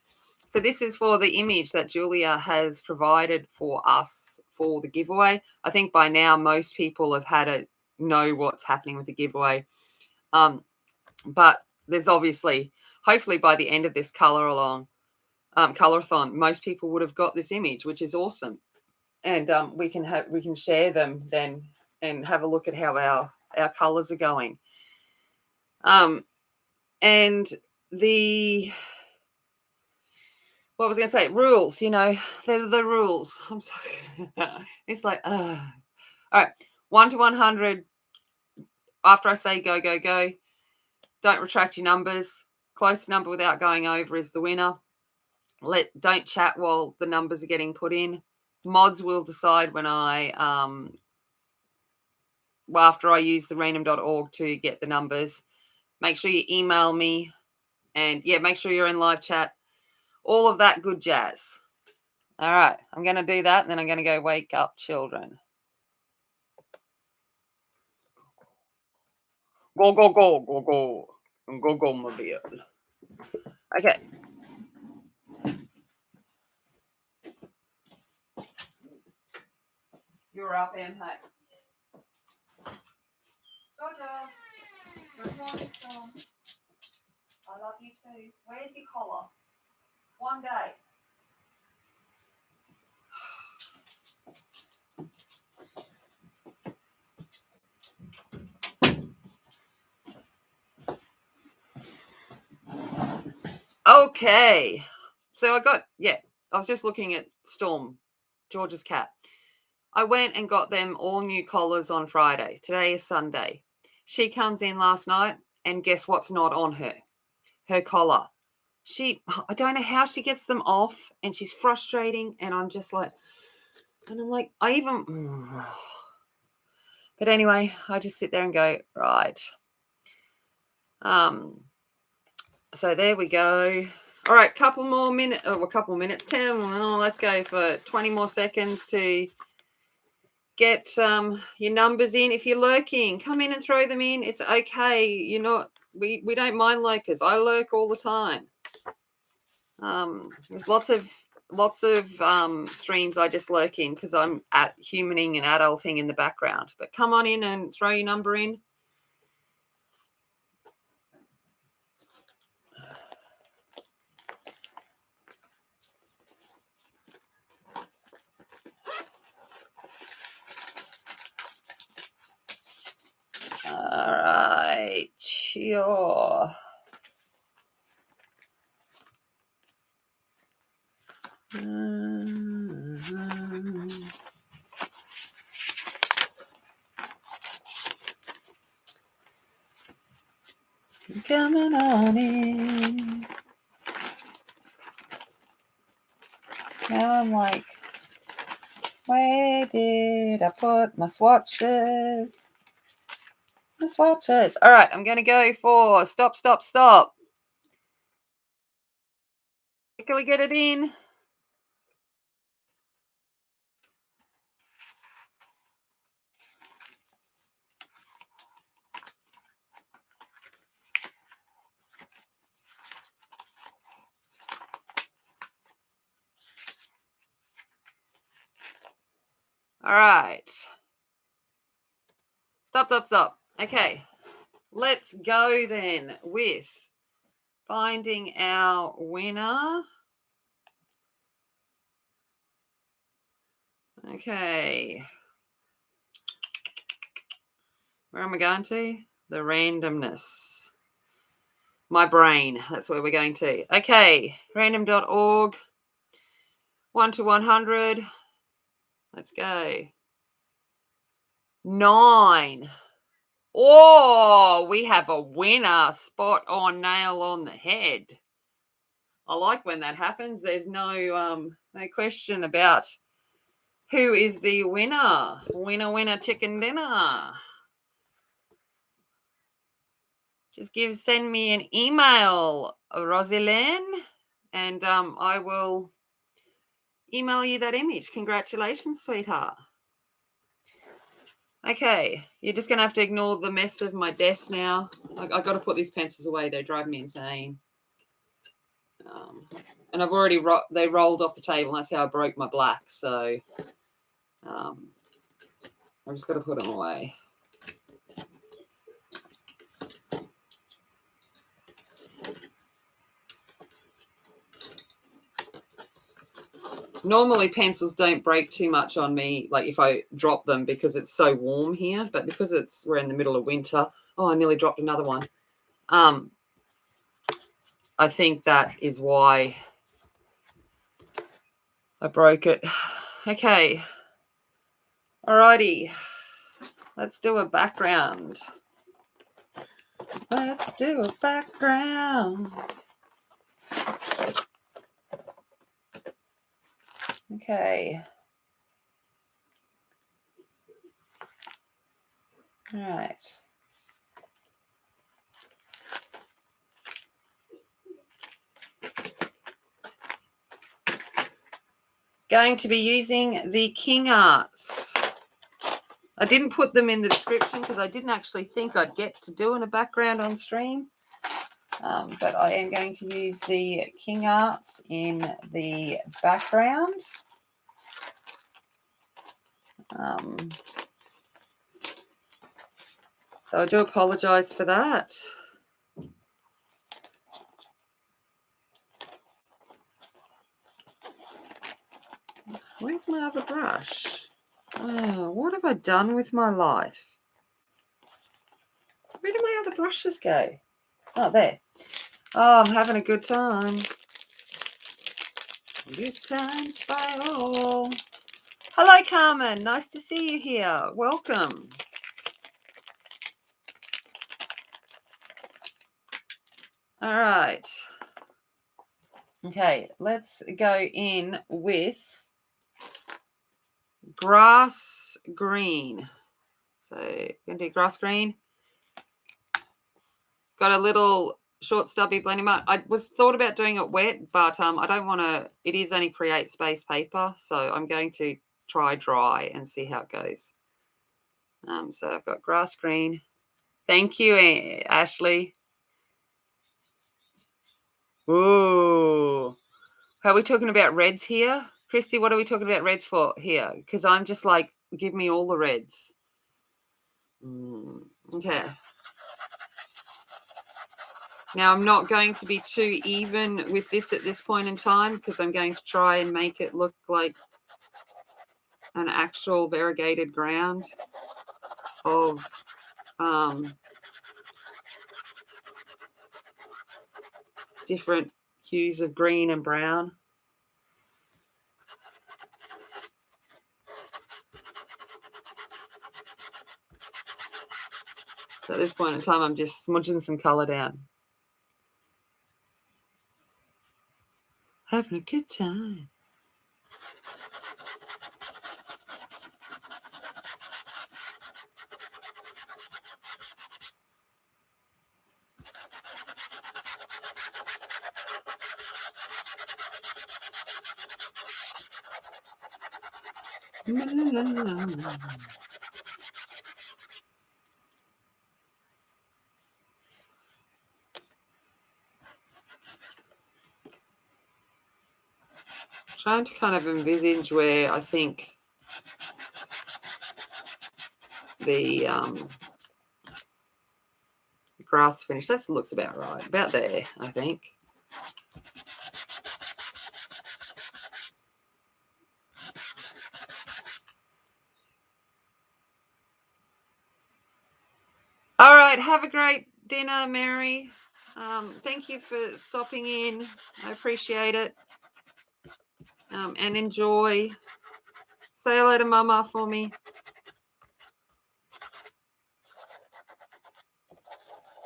So this is for the image that Julia has provided for us for the giveaway. I think by now most people have had to know what's happening with the giveaway. But there's obviously, hopefully by the end of this Colourathon, most people would have got this image, which is awesome. And we can share them then and have a look at how our colours are going. And what was I going to say? Rules, you know, they're the rules. I'm sorry. It's like, all right, 1 to 100. After I say go, go, go, don't retract your numbers. Close number without going over is the winner. Don't chat while the numbers are getting put in. Mods will decide when after I use the random.org to get the numbers. Make sure you email me, and yeah, make sure you're in live chat. All of that good jazz. All right, I'm going to do that, and then I'm going to go wake up children. Go, go, go, go, go. Go, go, mobile. Okay. You're up, Em. Hey. Georgia. Good morning, Tom. I love you too. Where's your collar? One day. Okay. So I was just looking at Storm, George's cat. I went and got them all new collars on Friday. Today is Sunday. She comes in last night, and guess what's not on her? Her collar. I don't know how she gets them off, and she's frustrating, and I'm just like, but anyway, I just sit there and go, right. So there we go. All right, couple minutes, 10. Let's go for 20 more seconds to get your numbers in. If you're lurking, come in and throw them in. It's okay. You're not. We don't mind lurkers. I lurk all the time. There's lots of streams I just lurk in because I'm at humaning and adulting in the background. But come on in and throw your number in. All Sure. Coming on in. Now I'm like, where did I put my swatches? The swatches. All right, I'm going to go for stop. Quickly get it in. All right. Stop. Okay. Let's go then with finding our winner. Okay. Where am I going to? The randomness. My brain. That's where we're going to. Okay. Random.org. 1 to 100. Let's go. 9. Oh, we have a winner. Spot on, nail on the head. I like when that happens. There's no question about who is the winner. Winner, chicken dinner. Just send me an email, Rosalind, and I will email you that image. Congratulations, sweetheart. Okay, you're just going to have to ignore the mess of my desk now. I've got to put these pencils away. They drive me insane. And I've already they rolled off the table. And that's how I broke my black. So I've just got to put them away. Normally pencils don't break too much on me, like if I drop them, because it's so warm here. But because we're in the middle of winter, I nearly dropped another one. I think that is why I broke it. Okay. Alrighty. Let's do a background. Okay. All right. Going to be using the King Arts. I didn't put them in the description because I didn't actually think I'd get to doing a background on stream. But I am going to use the King Arts in the background. So I do apologise for that. Where's my other brush? Oh, what have I done with my life? Where do my other brushes go? Oh, there. Oh, I'm having a good time. Good times by all. Hello, Carmen. Nice to see you here. Welcome. All right. Okay, let's go in with grass green. So going to do grass green. Got a little short stubby blending mark. I thought about doing it wet, but I don't want to. It is only Create Space paper, so I'm going to try dry and see how it goes. So I've got grass green. Thank you, Ashley. Ooh. Are we talking about reds here? Christy, what are we talking about reds for here? Because I'm just like, give me all the reds. Okay. Now, I'm not going to be too even with this at this point in time because I'm going to try and make it look like an actual variegated ground of different hues of green and brown. So at this point in time, I'm just smudging some colour down. Having a good time. Trying to kind of envisage where I think the grass finish, that looks about right, about there, I think. All right, have a great dinner, Mary. Thank you for stopping in. I appreciate it. And enjoy. Say hello to Mama for me.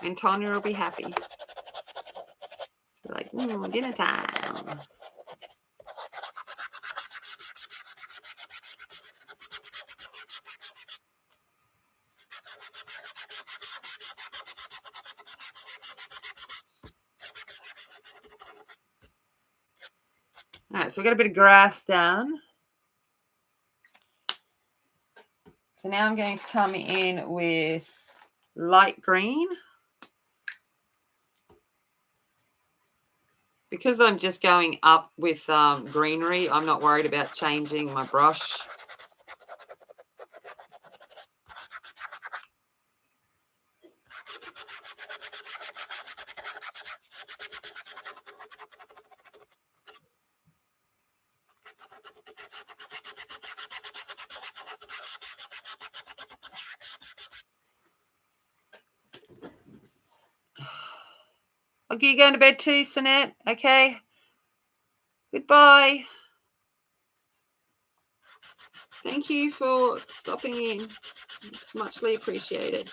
And Tanya will be happy. She'll be like, dinner time. All right, so we've got a bit of grass down. So now I'm going to come in with light green. Because I'm just going up with greenery, I'm not worried about changing my brush. Okay, you're going to bed too, Sonette? Okay. Goodbye. Thank you for stopping in. It's muchly appreciated.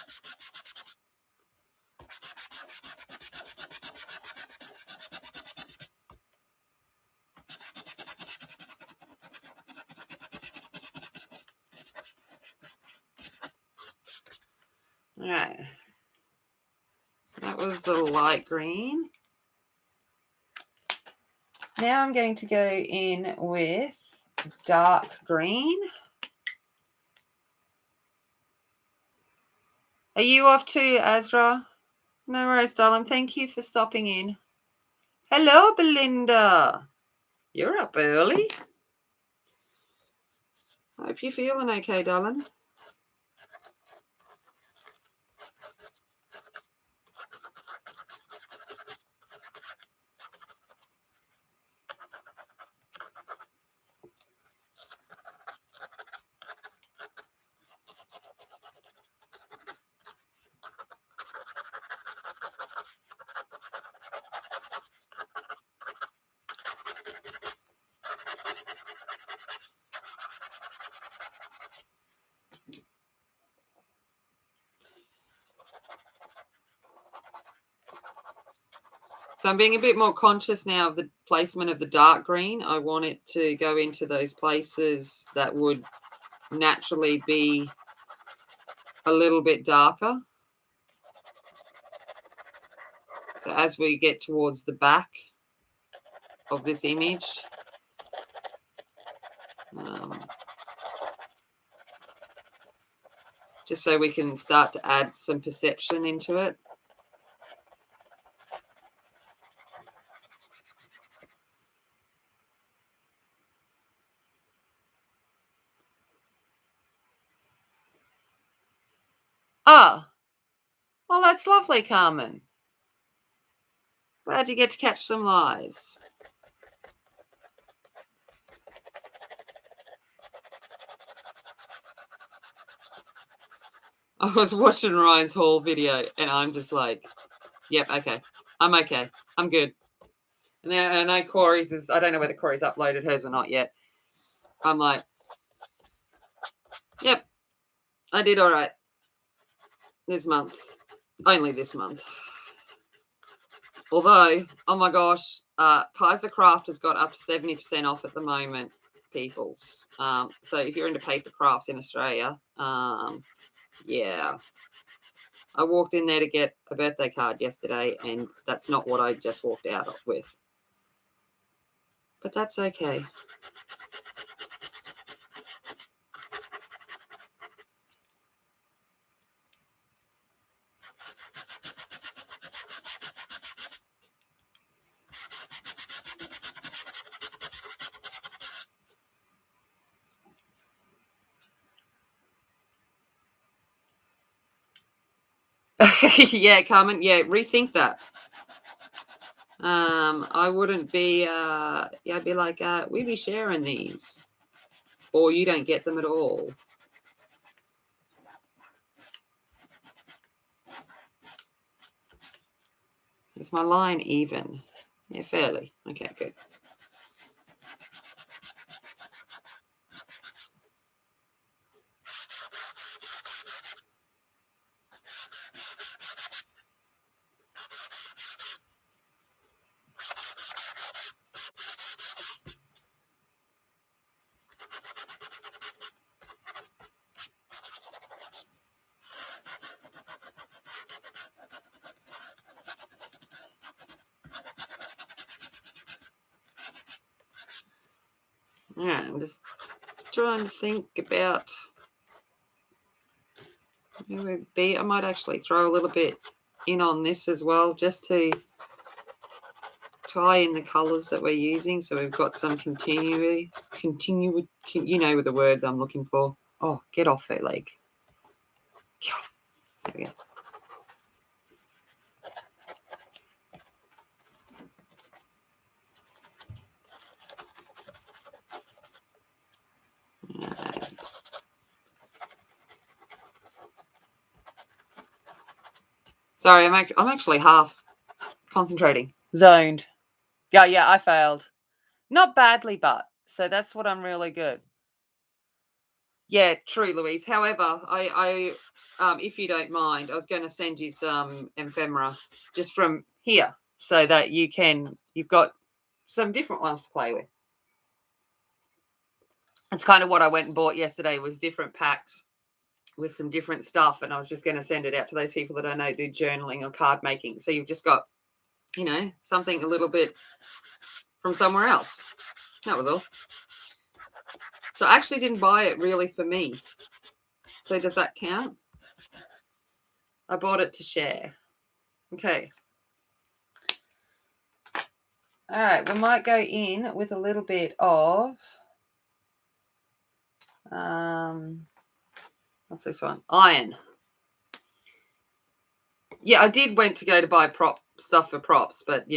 All right. So that was the light green. Now I'm going to go in with dark green. Are you off too, Azra? No worries, darling. Thank you for stopping in. Hello, Belinda. You're up early. Hope you're feeling okay, darling. So I'm being a bit more conscious now of the placement of the dark green. I want it to go into those places that would naturally be a little bit darker. So as we get towards the back of this image, just so we can start to add some perception into it. Oh, well, that's lovely, Carmen. Glad you get to catch some lives. I was watching Ryan's haul video and I'm just like, yep, okay. I'm okay. I'm good. And then I know Corey's is, I don't know whether Corey's uploaded hers or not yet. I'm like, yep, I did all right this month. Only this month. Although, oh my gosh, Kaiser Craft has got up to 70% off at the moment, peoples. So if you're into paper crafts in Australia, yeah. I walked in there to get a birthday card yesterday, and that's not what I just walked out with. But that's okay. Yeah, Carmen. Yeah, rethink that. I wouldn't be. Yeah, I'd be like, we'd be sharing these, or you don't get them at all. Is my line even? Yeah, fairly. Okay, good. Yeah, I'm just trying to think about who it would be. I might actually throw a little bit in on this as well, just to tie in the colours that we're using, so we've got some continuity. You know the word I'm looking for. Oh, get off her leg. Get off. There we go. Right. Sorry, I'm actually half concentrating. Zoned. Yeah, I failed. Not badly, but so that's what I'm really good. Yeah, true, Louise. However, I if you don't mind, I was going to send you some ephemera just from here, so that you've got some different ones to play with. It's kind of what I went and bought yesterday, was different packs with some different stuff, and I was just going to send it out to those people that I know do journaling or card making. So you've just got, something a little bit from somewhere else. That was all. So I actually didn't buy it really for me. So does that count? I bought it to share. Okay. All right, we might go in with a little bit of, what's this one? Iron. Yeah, I did went to go to buy stuff for props, but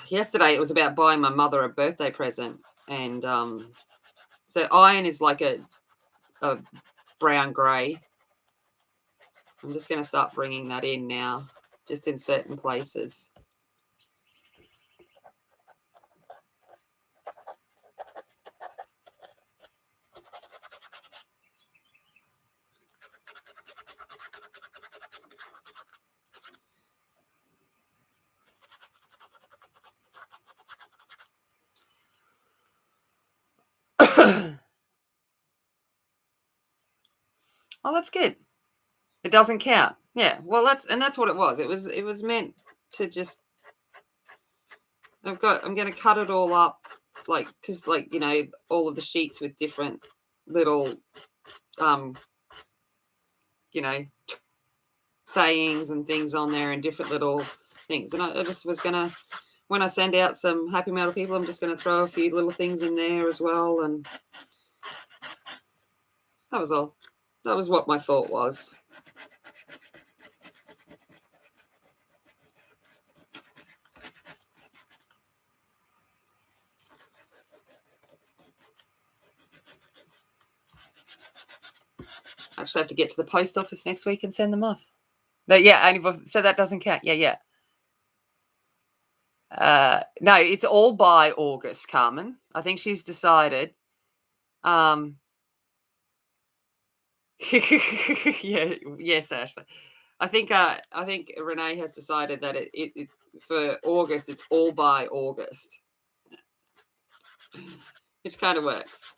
yesterday it was about buying my mother a birthday present, and so iron is like a brown grey. I'm just going to start bringing that in now, just in certain places. Oh, that's good. It doesn't count. Yeah. Well, that's what it was. It was meant to just. I'm going to cut it all up, because all of the sheets with different little, sayings and things on there, and different little things. And I just was going to, when I send out some happy mail to people, I'm just going to throw a few little things in there as well. And that was all. That was what my thought was. I actually have to get to the post office next week and send them off. But yeah, so that doesn't count. Yeah. No, it's all by August, Carmen. I think she's decided. Yeah, yes, Ashley. I think Renee has decided that it's for August. It's all by August, which kind of works.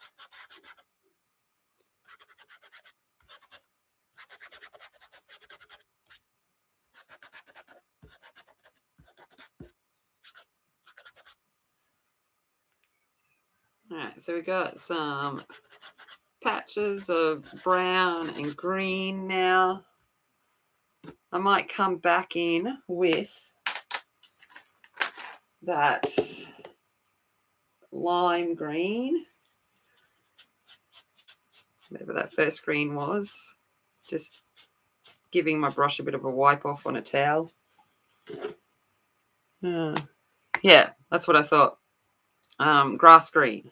All right, so we got some patches of brown and green now. I might come back in with that lime green, whatever that first green was, just giving my brush a bit of a wipe off on a towel. Yeah, that's what I thought. Grass green.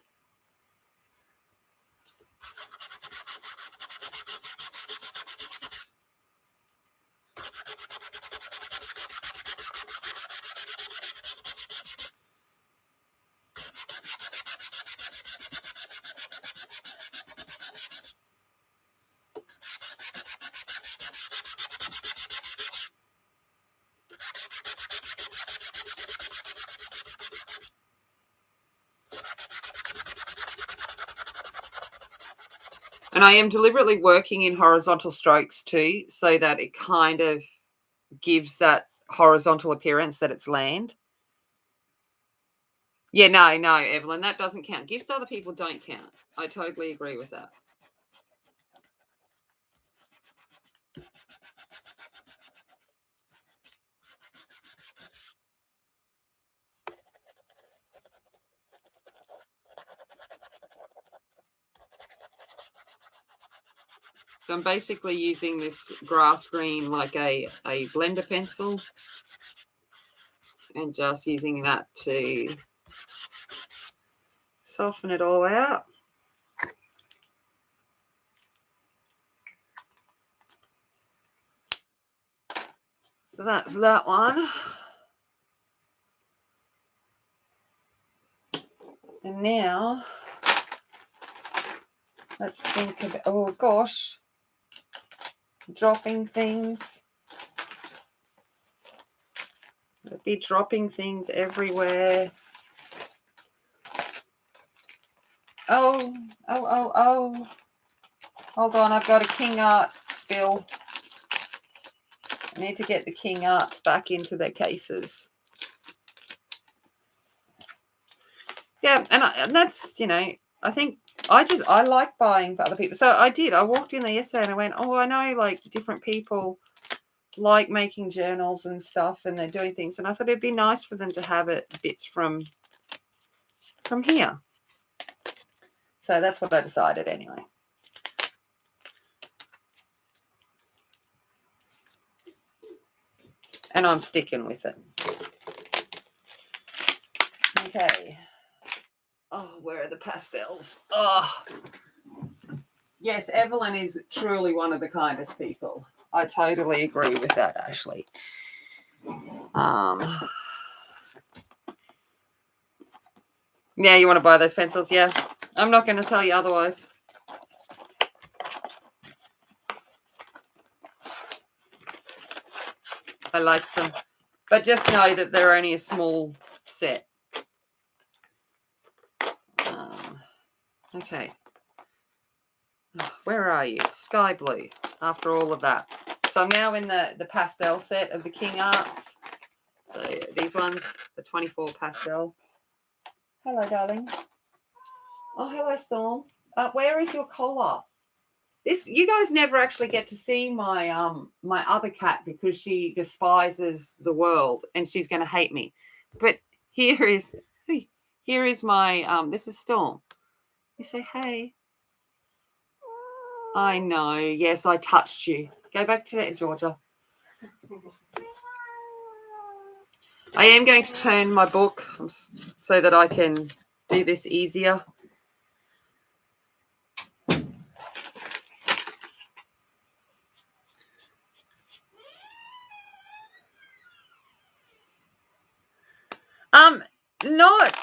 And I am deliberately working in horizontal strokes too, so that it kind of gives that horizontal appearance that it's land. Yeah, no, Evelyn, that doesn't count. Gifts to other people don't count. I totally agree with that. So I'm basically using this grass green like a blender pencil and just using that to soften it all out. So that's that one. And now let's think about, oh gosh, dropping things. I'll be dropping things everywhere. Oh. Hold on, I've got a King Art spill. I need to get the King Arts back into their cases. Yeah, and that's, I think I like buying for other people. So I did. I walked in there yesterday and I went, oh, I know like different people like making journals and stuff and they're doing things. And I thought it'd be nice for them to have bits from here. So that's what I decided anyway. And I'm sticking with it. Okay. Oh, where are the pastels? Oh, yes, Evelyn is truly one of the kindest people. I totally agree with that, Ashley. Yeah, you want to buy those pencils? Yeah. I'm not going to tell you otherwise. I like some. But just know that they're only a small set. Okay. Where are you? Sky blue, after all of that. So I'm now in the pastel set of the King Arts. So these ones, the 24 pastel. Hello, darling. Oh, hello, Storm. Where is your collar? You guys never actually get to see my my other cat because she despises the world and she's going to hate me. But here is my this is Storm. You say hey. I know. Yes, I touched you. Go back to Georgia. I am going to turn my book so that I can do this easier. Not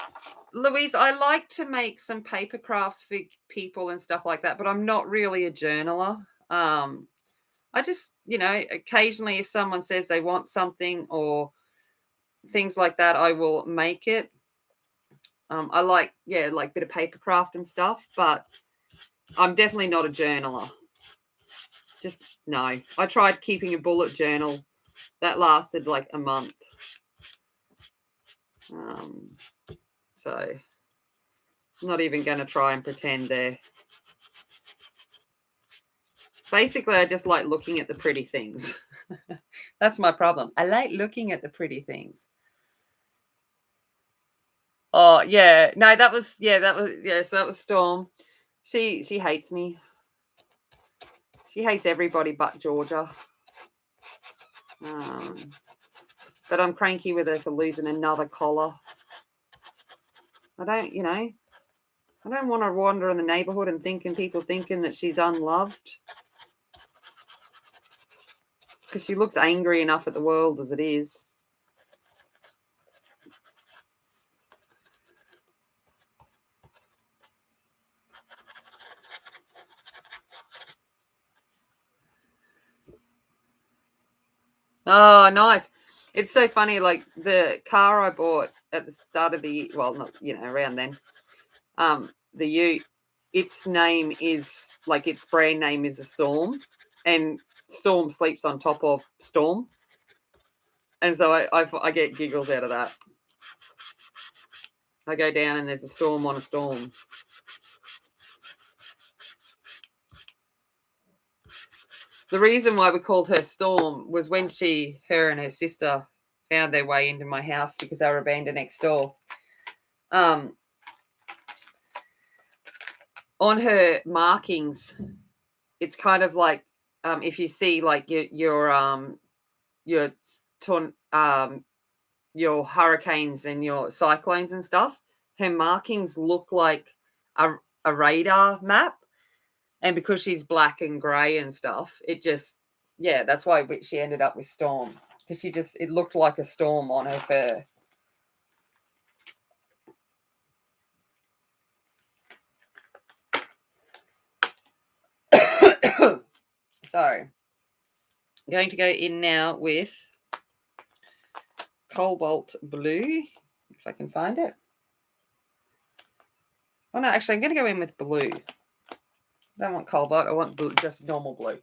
Louise. I like to make some paper crafts for people and stuff like that, but I'm not really a journaler. I just, occasionally if someone says they want something or things like that, I will make it. I like, like bit of paper craft and stuff, but I'm definitely not a journaler. Just no. I tried keeping a bullet journal that lasted like a month. So I'm not even going to try and pretend there. Basically, I just like looking at the pretty things. That's my problem. I like looking at the pretty things. Oh, yeah. No, so that was Storm. She hates me. She hates everybody but Georgia. But I'm cranky with her for losing another collar. I don't want to wander in the neighborhood and people thinking that she's unloved. Because she looks angry enough at the world as it is. Oh, nice. It's so funny, like the car I bought at the start of the, well, not, around then, the Ute, its name is, like its brand name is a Storm, and Storm sleeps on top of Storm. And so I get giggles out of that. I go down and there's a storm on a storm. The reason why we called her Storm was when her and her sister found their way into my house because they were abandoned next door. On her markings, it's kind of like if you see like your hurricanes and your cyclones and stuff, her markings look like a radar map. And because she's black and grey and stuff, it just, that's why she ended up with Storm. Because it looked like a storm on her fur. So, I'm going to go in now with Cobalt Blue, if I can find it. Oh, no, actually, I'm going to go in with blue. I don't want cobalt. I want blue, just normal blue.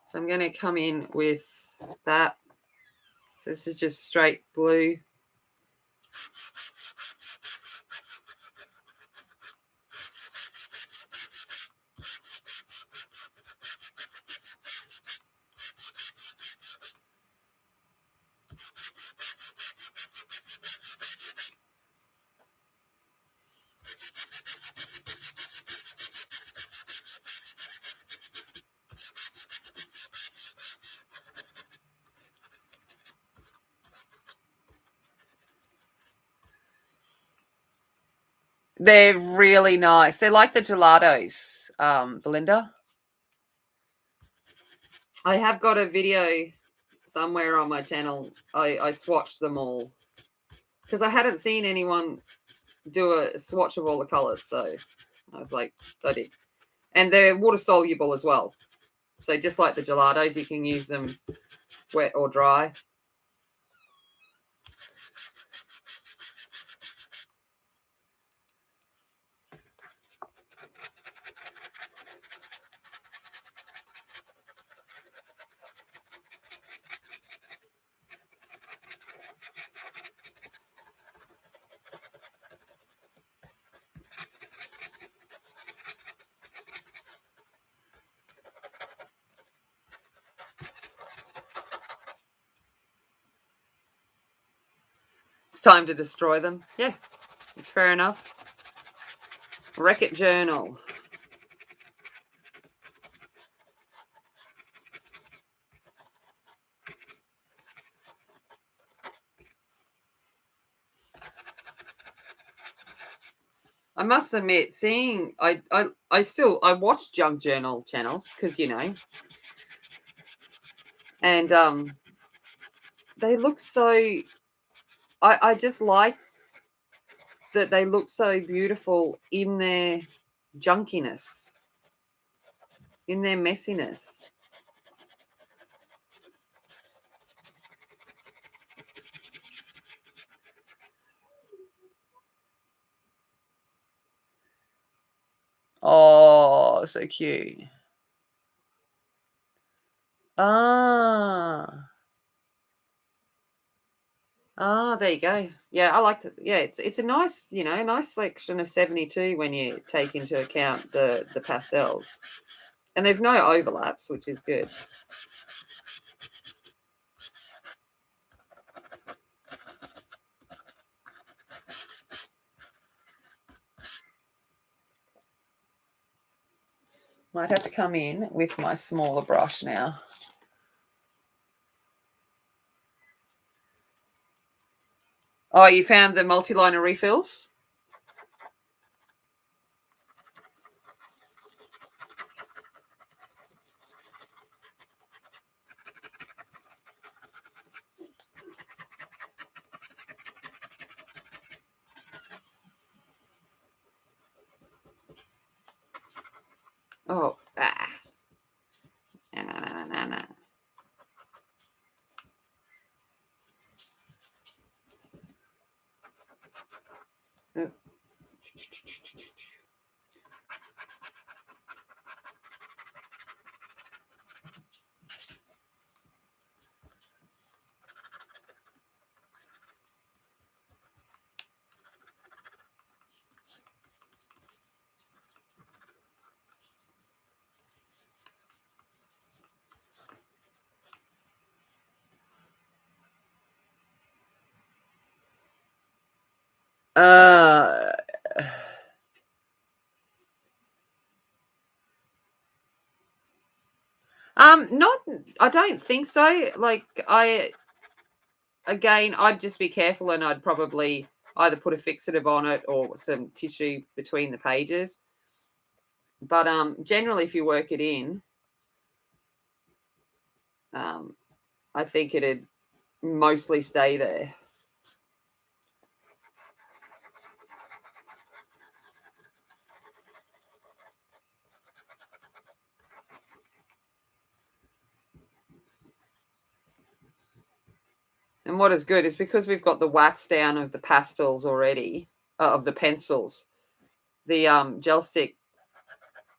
So I'm going to come in with that. So this is just straight blue. They're really nice. They're like the gelatos, Belinda. I have got a video somewhere on my channel. I swatched them all because I hadn't seen anyone do a swatch of all the colours. So I was like, I did. And they're water soluble as well. So just like the gelatos, you can use them wet or dry. It's time to destroy them. Yeah, it's fair enough. Wreck-It Journal. I must admit, I watch junk journal channels because And they look so, I just like that they look so beautiful in their junkiness, in their messiness. Oh, so cute. Ah. Ah, there you go. Yeah, I like it. Yeah, it's a nice, nice selection of 72 when you take into account the pastels. And there's no overlaps, which is good. Might have to come in with my smaller brush now. Oh, you found the multi-liner refills? Oh, No. Uh, not. I don't think so. Like I'd just be careful, and I'd probably either put a fixative on it or some tissue between the pages. But generally, if you work it in, I think it'd mostly stay there. And what is good is because we've got the wax down of the pastels already, of the pencils, the gel stick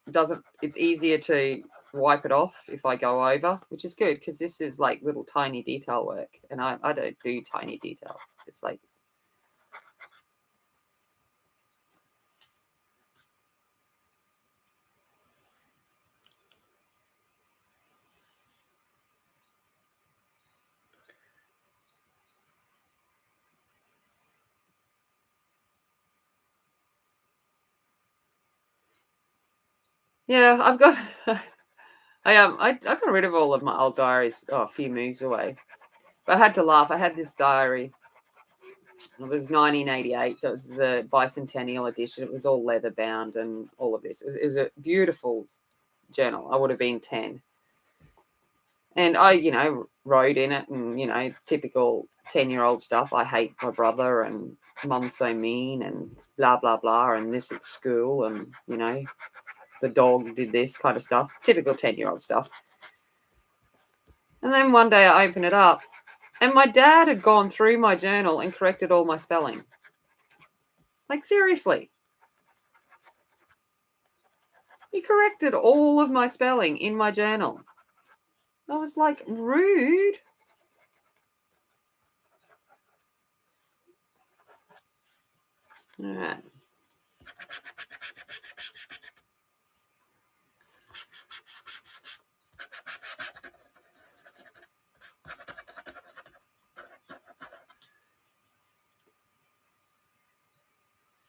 doesn't, it's easier to wipe it off if I go over, which is good because this is like little tiny detail work. And I don't do tiny detail. It's like, yeah, I've got, I got rid of all of my old diaries a few moves away. But I had to laugh. I had this diary. It was 1988, so it was the bicentennial edition. It was all leather bound and all of this. It was a beautiful journal. I would have been 10. And I wrote in it and, typical 10-year-old stuff. I hate my brother and mum's so mean and blah, blah, blah. And this at school and, the dog did this kind of stuff. Typical 10-year-old stuff. And then one day I open it up and my dad had gone through my journal and corrected all my spelling. Like, seriously. He corrected all of my spelling in my journal. I was like, rude. All right.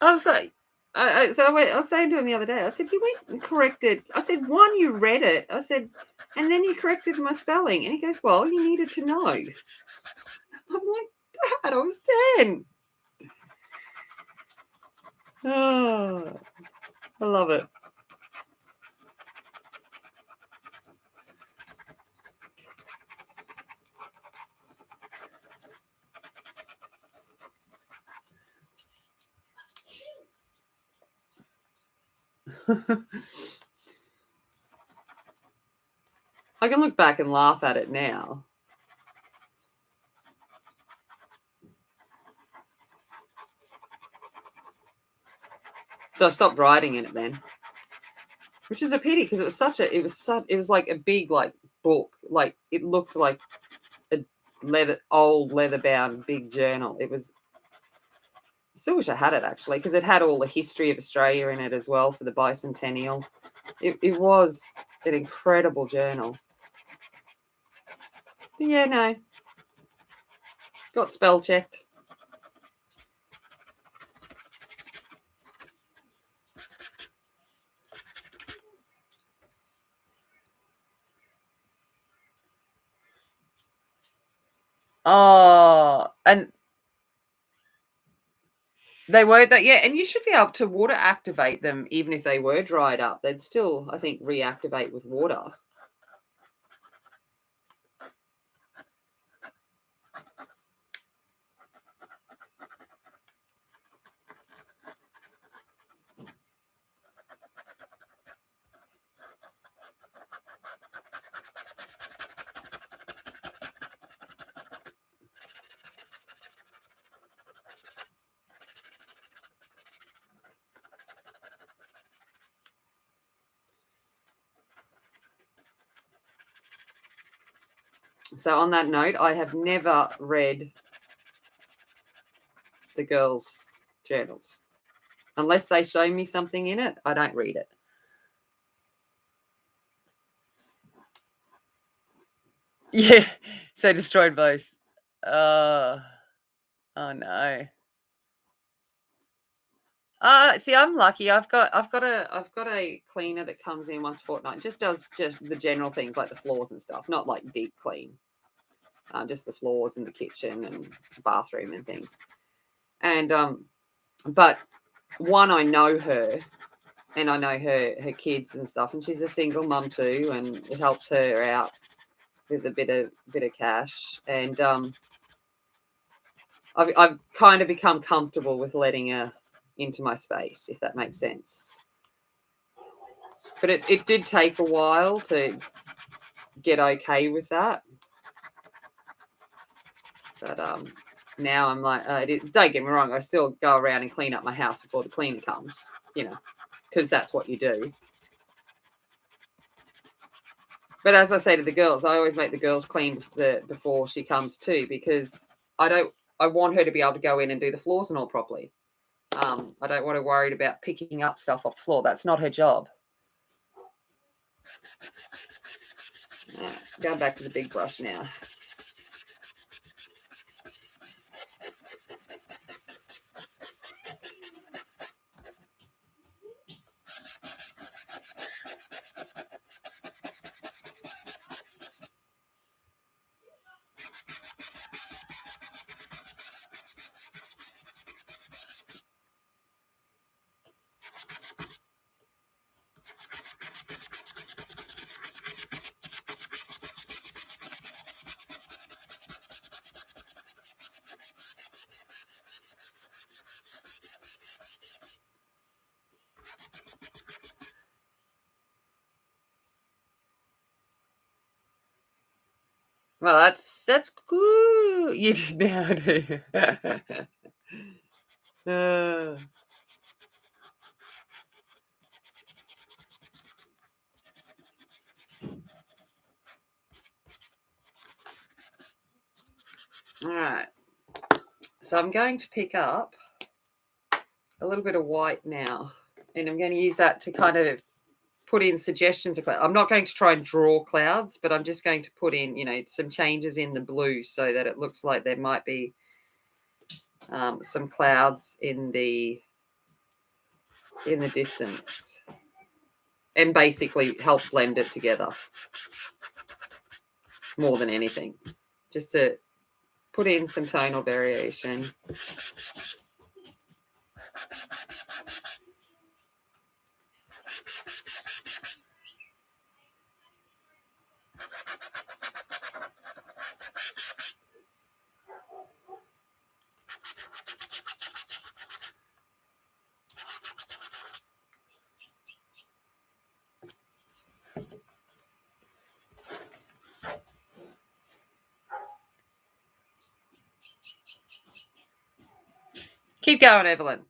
I was like, I was saying to him the other day, I said, you went and corrected. I said, one, you read it. I said, and then you corrected my spelling. And he goes, well, you needed to know. I'm like, Dad, I was 10. Oh, I love it. I can look back and laugh at it now. So I stopped writing in it then, which is a pity because it was like a big like book, like it looked like a old leather bound big journal. I still wish I had it actually because it had all the history of Australia in it as well for the bicentennial. It was an incredible journal. But yeah, no, got spell checked. Oh, and they were that, yeah, and you should be able to water activate them even if they were dried up. They'd still, I think, reactivate with water. So on that note, I have never read the girls' journals. Unless they show me something in it, I don't read it. Yeah. So destroyed both. Oh no. See, I'm lucky. I've got a cleaner that comes in once a fortnight. Just does just the general things like the floors and stuff, not like deep clean. Just the floors in the kitchen and bathroom and things. And but one, I know her, and I know her kids and stuff, and she's a single mum too, and it helps her out with a bit of cash. And I've kind of become comfortable with letting her into my space, if that makes sense. But it did take a while to get okay with that. But now I'm like, don't get me wrong, I still go around and clean up my house before the cleaner comes, because that's what you do. But as I say to the girls, I always make the girls clean before she comes too, because I want her to be able to go in and do the floors and all properly. I don't want her worried about picking up stuff off the floor. That's not her job. Going back to the big brush now. Well, that's good. You did now, do you? All right. So I'm going to pick up a little bit of white now, and I'm going to use that to kind of put in suggestions of clouds. I'm not going to try and draw clouds, but I'm just going to put in, some changes in the blue so that it looks like there might be some clouds in the distance, and basically help blend it together more than anything, just to put in some tonal variation. Keep going, Evelyn.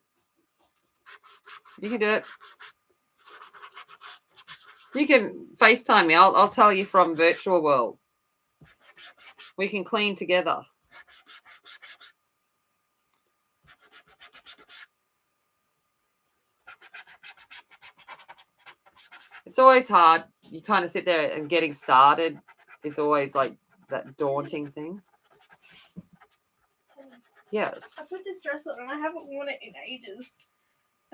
You can do it. You can FaceTime me. I'll tell you from virtual world. We can clean together. It's always hard. You kind of sit there and getting started is always like that daunting thing. Yes. I put this dress on and I haven't worn it in ages.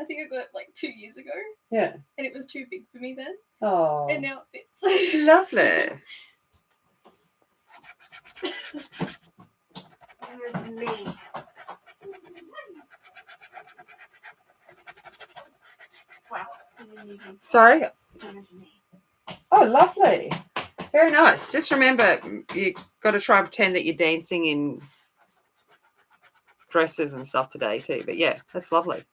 I think I got it like 2 years ago. Yeah. And it was too big for me then. Oh. And now it fits. Lovely. It was me. Wow. Sorry? It was me. Oh, lovely. Very nice. Just remember, you got to try and pretend that you're dancing in dresses and stuff today too. But yeah, that's lovely.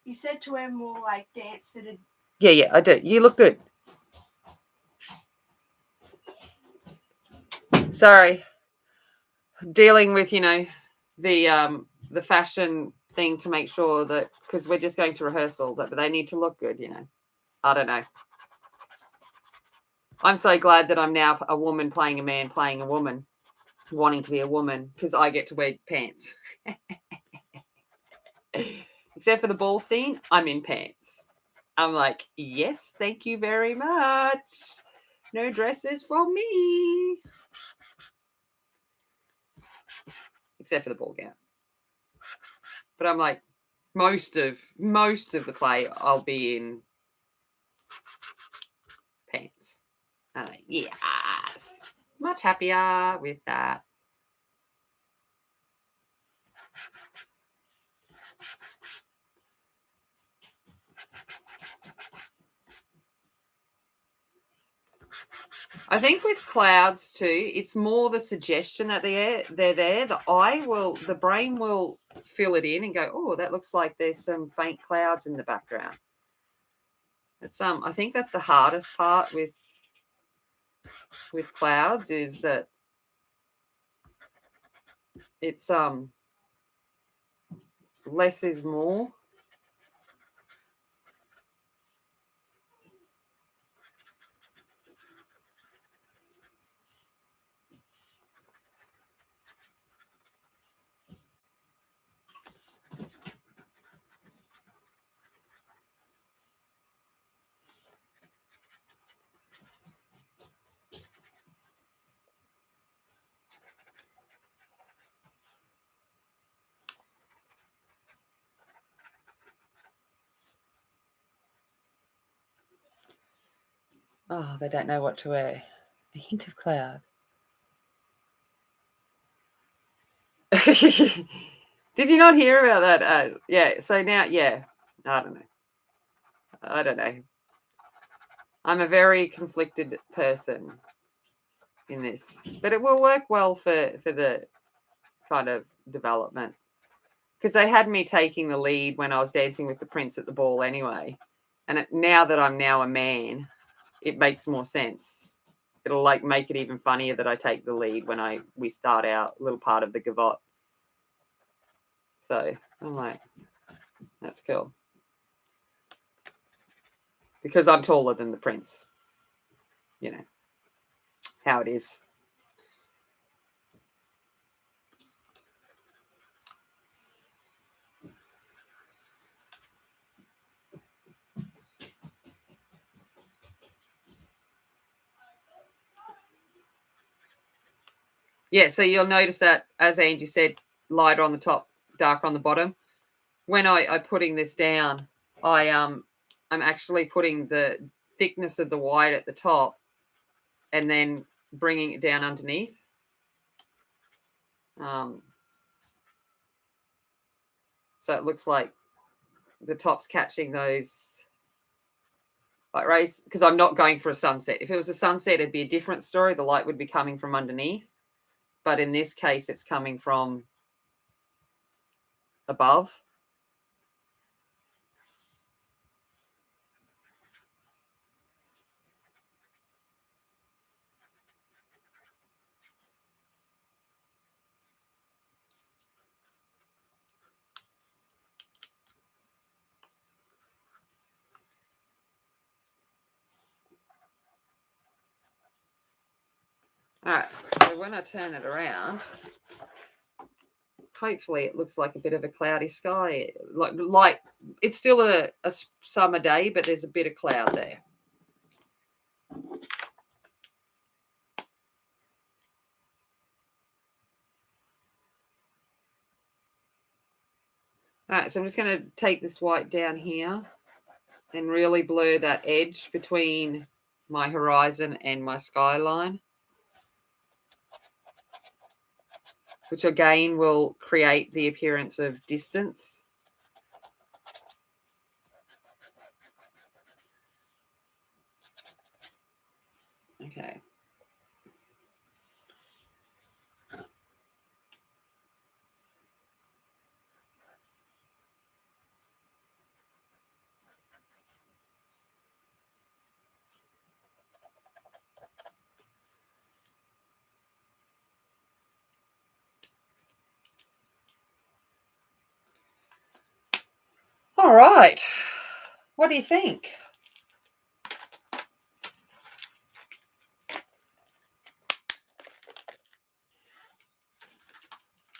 You said to wear more like dance fitted. Yeah, I do. You look good. Sorry. Dealing with, the fashion thing to make sure that, because we're just going to rehearsal, that they need to look good, I don't know. I'm so glad that I'm now a woman playing a man playing a woman, wanting to be a woman, because I get to wear pants. Except for the ball scene, I'm in pants. I'm like, yes, thank you very much. No dresses for me. Except for the ball gown. But I'm like, most of the play, I'll be in pants. I'm like, yes. Much happier with that. I think with clouds too, it's more the suggestion that they're there. The brain will fill it in and go, oh, that looks like there's some faint clouds in the background. It's I think that's the hardest part with clouds, is that it's less is more. Oh, they don't know what to wear. A hint of cloud. Did you not hear about that? Yeah, so now, yeah, I don't know. I'm a very conflicted person in this, but it will work well for the kind of development, because they had me taking the lead when I was dancing with the prince at the ball anyway, and now that I'm now a man, it makes more sense. It'll like make it even funnier that I take the lead when we start our little part of the gavotte. So I'm like, that's cool, because I'm taller than the prince. You know how it is. Yeah, so you'll notice that, as Angie said, lighter on the top, darker on the bottom. When I'm putting this down, I'm actually putting the thickness of the white at the top and then bringing it down underneath. So it looks like the top's catching those light rays, because I'm not going for a sunset. If it was a sunset, it'd be a different story. The light would be coming from underneath. But in this case, it's coming from above. All right, so when I turn it around, hopefully it looks like a bit of a cloudy sky. Like it's still a summer day, but there's a bit of cloud there. All right, so I'm just going to take this white down here and really blur that edge between my horizon and my skyline, which again will create the appearance of distance. Okay. All right. What do you think?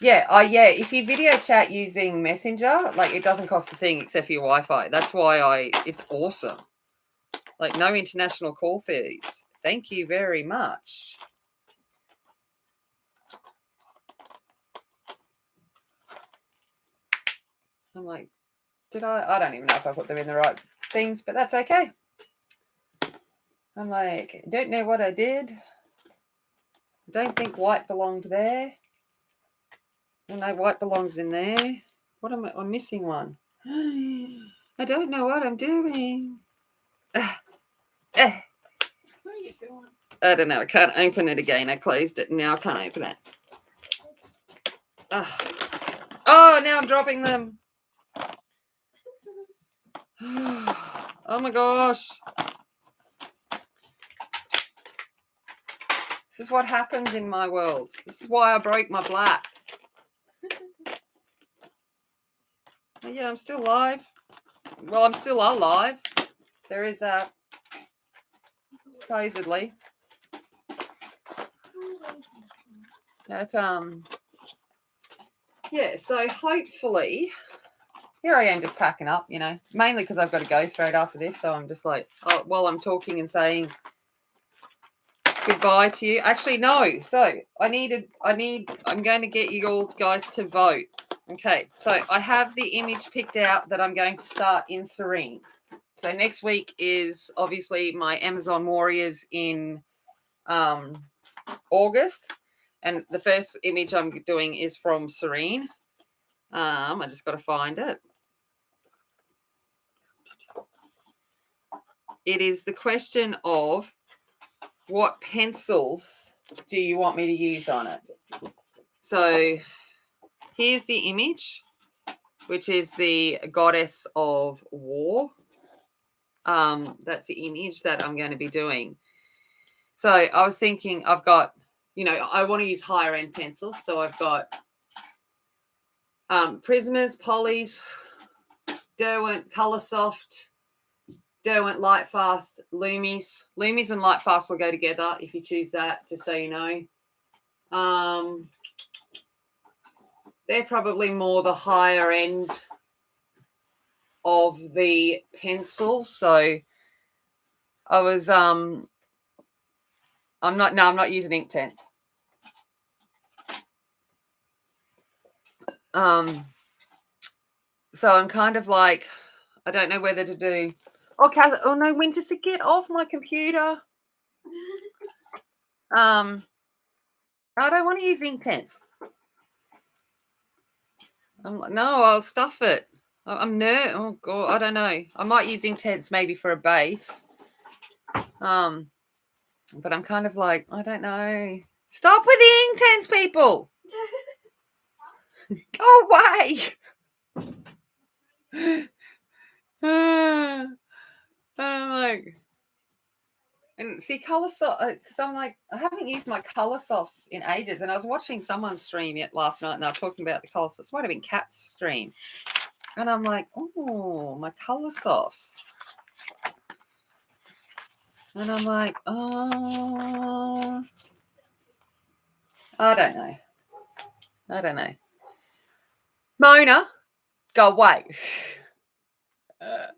Yeah, yeah. If you video chat using Messenger, like it doesn't cost a thing except for your Wi-Fi. That's why it's awesome. Like no international call fees. Thank you very much. I'm like, did I don't even know if I put them in the right things, but that's okay. I'm like, don't know what I did. Don't think white belonged there. No, white belongs in there. What am I? I'm missing one. I don't know what I'm doing. What are you doing? I don't know. I can't open it again. I closed it. Now I can't open it. Oh, now I'm dropping them. Oh my gosh. This is what happens in my world. This is why I broke my black. Oh, yeah, I'm still live. Well, I'm still alive. There is a supposedly. That yeah, so hopefully here I am just packing up, you know, mainly because I've got to go straight after this. So I'm just like, oh, while I'm talking and saying goodbye to you. Actually, no. So I'm going to get you all guys to vote. Okay, so I have the image picked out that I'm going to start in Serene. So next week is obviously my Amazon Warriors in August. And the first image I'm doing is from Serene. I just got to find it. It is the question of what pencils do you want me to use on it? So here's the image, which is the goddess of war. That's the image that I'm going to be doing. So I was thinking I've got, you know, I want to use higher end pencils. So I've got Prismas, Polys, Derwent, Coloursoft, Derwent, Lightfast, Loomies. Loomies and Lightfast will go together if you choose that, just so you know. They're probably more the higher end of the pencils. So I was I'm not using Inktense. So I'm kind of like, I don't know whether to do. Oh, Kath, oh no, when does it get off my computer? I don't want to use Inktense. I'm like, no, I'll stuff it. I'm nerd. Oh god, I don't know. I might use Inktense maybe for a base. But I'm kind of like, I don't know. Stop with the Inktense, people. Go away. I'm like, and see Coloursoft, because I'm like, I haven't used my Coloursofts in ages, and I was watching someone stream it last night, and they were talking about the Coloursofts. Might have been Kat's stream, and I'm like, oh, my Coloursofts, and I'm like, oh, I don't know. Mona, go away. All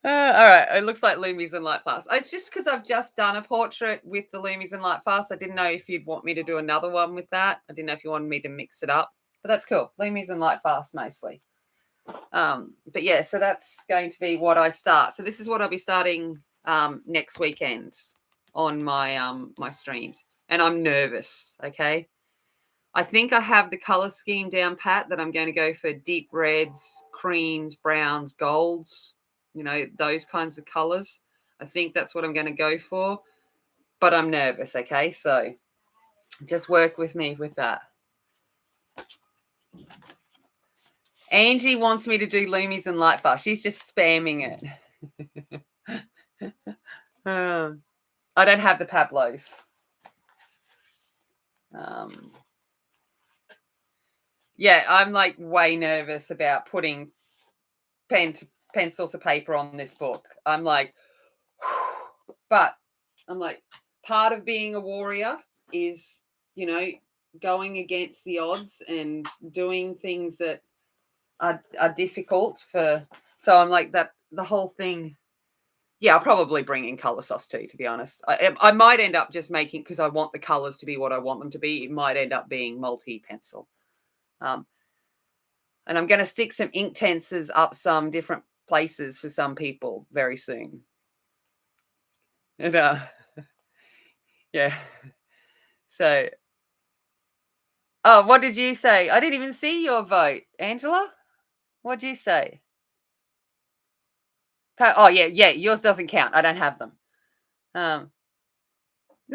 right, it looks like Loomies and Light Fast. It's just because I've just done a portrait with the Loomies and Light Fast. I didn't know if you'd want me to do another one with that. I didn't know if you wanted me to mix it up, but that's cool. Loomies and Light Fast mostly. But yeah, so that's going to be what I start. So this is what I'll be starting next weekend on my my streams, and I'm nervous. Okay. I think I have the color scheme down pat, that I'm going to go for deep reds, creams, browns, golds, those kinds of colors. I think that's what I'm going to go for, but I'm nervous. Okay. So just work with me with that. Angie wants me to do Loomies and Light Fast. She's just spamming it. I don't have the Pablos. Yeah, I'm like way nervous about putting pencil to paper on this book. I'm like, but I'm like, part of being a warrior is, going against the odds and doing things that are difficult for. So I'm like that. The whole thing. Yeah, I'll probably bring in color sauce too, to be honest. I might end up just making, because I want the colors to be what I want them to be. It might end up being multi-pencil. And I'm going to stick some ink tensors up some different places for some people very soon. And yeah. So, oh, what did you say? I didn't even see your vote, Angela. What did you say? Oh, yeah, yours doesn't count. I don't have them. No,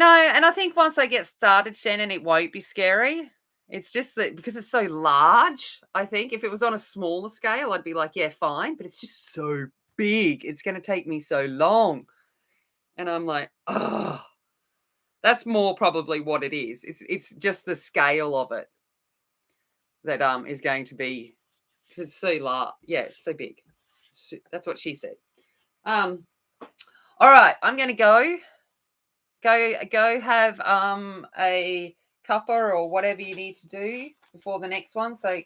and I think once I get started, Shannon, it won't be scary. It's just that because it's so large, I think if it was on a smaller scale, I'd be like, yeah, fine. But it's just so big. It's going to take me so long. And I'm like, oh, that's more probably what it is. It's just the scale of it that is going to be, because it's so large. Yeah, it's so big. That's what she said. All right, I'm going to go have a cuppa or whatever you need to do before the next one. So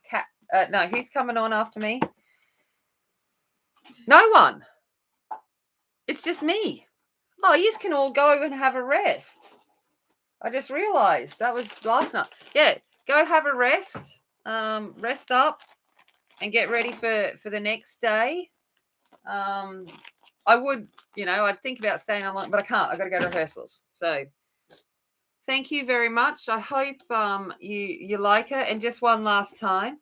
no, who's coming on after me? No one. It's just me. Oh, you can all go and have a rest. I just realized that was last night. Yeah, go have a rest. Rest up and get ready for the next day. I would, I'd think about staying online, but I can't. I've got to go to rehearsals. So thank you very much. I hope you like it. And just one last time.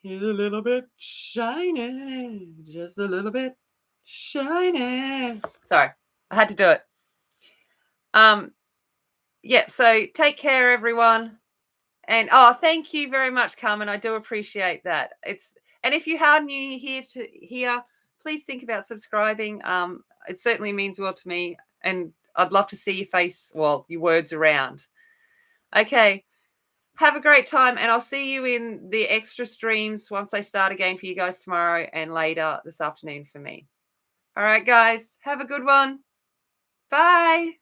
Here's a little bit shiny. Just a little bit shiny. Sorry, I had to do it. Yeah, so take care, everyone. And thank you very much, Carmen. I do appreciate that. And if you are new here, please think about subscribing. It certainly means well to me, and I'd love to see your face, your words around. Okay. Have a great time, and I'll see you in the extra streams once I start again for you guys tomorrow and later this afternoon for me. All right, guys. Have a good one. Bye.